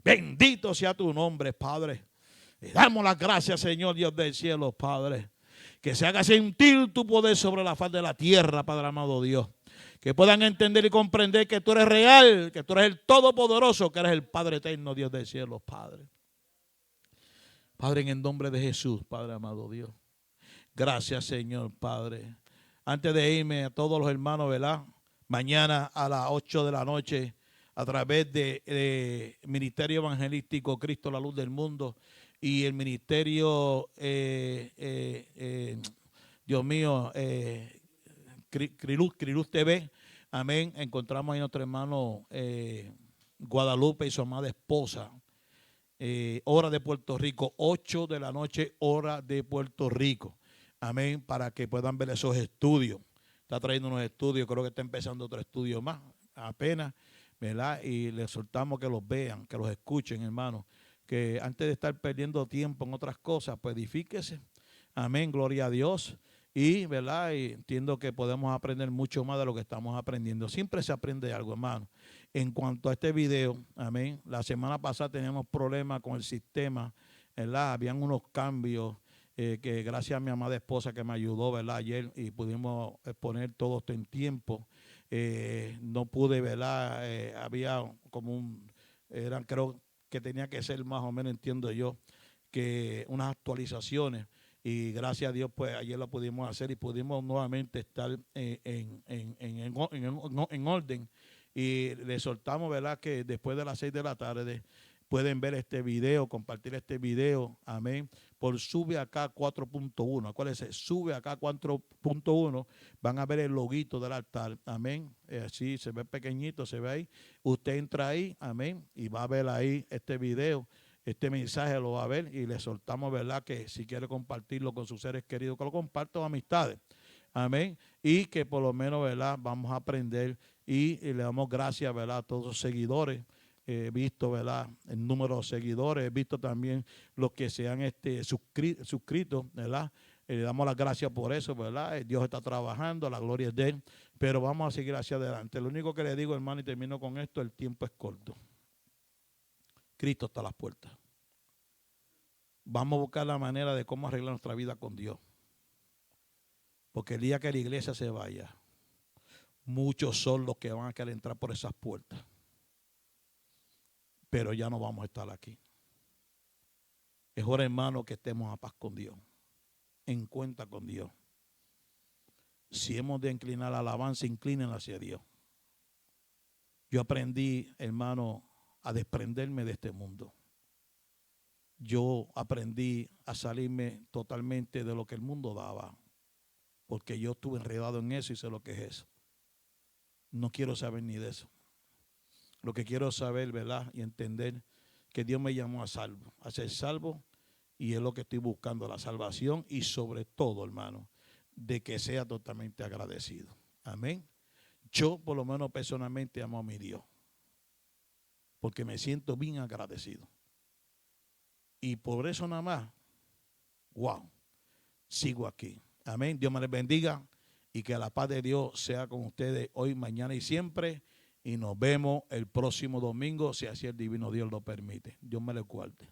Bendito sea tu nombre, Padre. Le damos las gracias, Señor Dios del cielo, Padre. Que se haga sentir tu poder sobre la faz de la tierra, Padre amado Dios. Que puedan entender y comprender que tú eres real, que tú eres el Todopoderoso, que eres el Padre eterno, Dios del cielo, Padre. Padre, en el nombre de Jesús, Padre amado Dios. Gracias, Señor, Padre. Antes de irme a todos los hermanos, ¿verdad? Mañana a las 8 de la noche, a través de Ministerio Evangelístico Cristo, la Luz del Mundo, y el Ministerio, Dios mío, Criluz TV, amén. Encontramos ahí a nuestro hermano Guadalupe y su amada esposa. Hora de Puerto Rico, 8 de la noche, hora de Puerto Rico. Amén, para que puedan ver esos estudios. Está trayendo unos estudios, creo que está empezando otro estudio más, apenas, ¿verdad? Y les soltamos que los vean, que los escuchen, hermano. Que antes de estar perdiendo tiempo en otras cosas, pues edifíquese. Amén, gloria a Dios. Y, ¿verdad? Y entiendo que podemos aprender mucho más de lo que estamos aprendiendo. Siempre se aprende algo, hermano. En cuanto a este video, amén, la semana pasada teníamos problemas con el sistema, ¿verdad? Habían unos cambios que gracias a mi amada esposa que me ayudó, ¿verdad? Ayer y pudimos poner todo esto en tiempo. No pude, ¿verdad? Había como creo que tenía que ser más o menos, entiendo yo, que unas actualizaciones. Y gracias a Dios, pues ayer lo pudimos hacer y pudimos nuevamente estar en orden. Y le soltamos, ¿verdad?, que después de las 6 de la tarde pueden ver este video, compartir este video, amén, por Sube Acá 4.1. Acuérdense, Sube Acá 4.1, van a ver el loguito del altar, amén. Así se ve pequeñito, se ve ahí. Usted entra ahí, amén, y va a ver ahí este video. Este mensaje lo va a ver y le soltamos, ¿verdad?, que si quiere compartirlo con sus seres queridos, que lo compartan amistades. Amén. Y que por lo menos, ¿verdad?, vamos a aprender y le damos gracias, ¿verdad?, a todos los seguidores. He visto, ¿verdad?, el número de seguidores. He visto también los que se han suscrito, ¿verdad? Le damos las gracias por eso, ¿verdad? Dios está trabajando, la gloria es de Él. Pero vamos a seguir hacia adelante. Lo único que le digo, hermano, y termino con esto, el tiempo es corto. Cristo está a las puertas. Vamos a buscar la manera de cómo arreglar nuestra vida con Dios. Porque el día que la iglesia se vaya, muchos son los que van a querer entrar por esas puertas. Pero ya no vamos a estar aquí. Es hora, hermano, que estemos a paz con Dios. En cuenta con Dios. Si hemos de inclinar la alabanza, inclinen hacia Dios. Yo aprendí, hermano, a desprenderme de este mundo. Yo aprendí a salirme totalmente de lo que el mundo daba, porque yo estuve enredado en eso y sé lo que es eso. No quiero saber ni de eso. Lo que quiero saber, ¿verdad?, y entender que Dios me llamó a salvo, a ser salvo, y es lo que estoy buscando, la salvación y sobre todo, hermano, de que sea totalmente agradecido. Amén. Yo, por lo menos personalmente, amo a mi Dios, porque me siento bien agradecido. Y por eso nada más, wow, sigo aquí. Amén. Dios me les bendiga y que la paz de Dios sea con ustedes hoy, mañana y siempre. Y nos vemos el próximo domingo, si así el divino Dios lo permite. Dios me les guarde.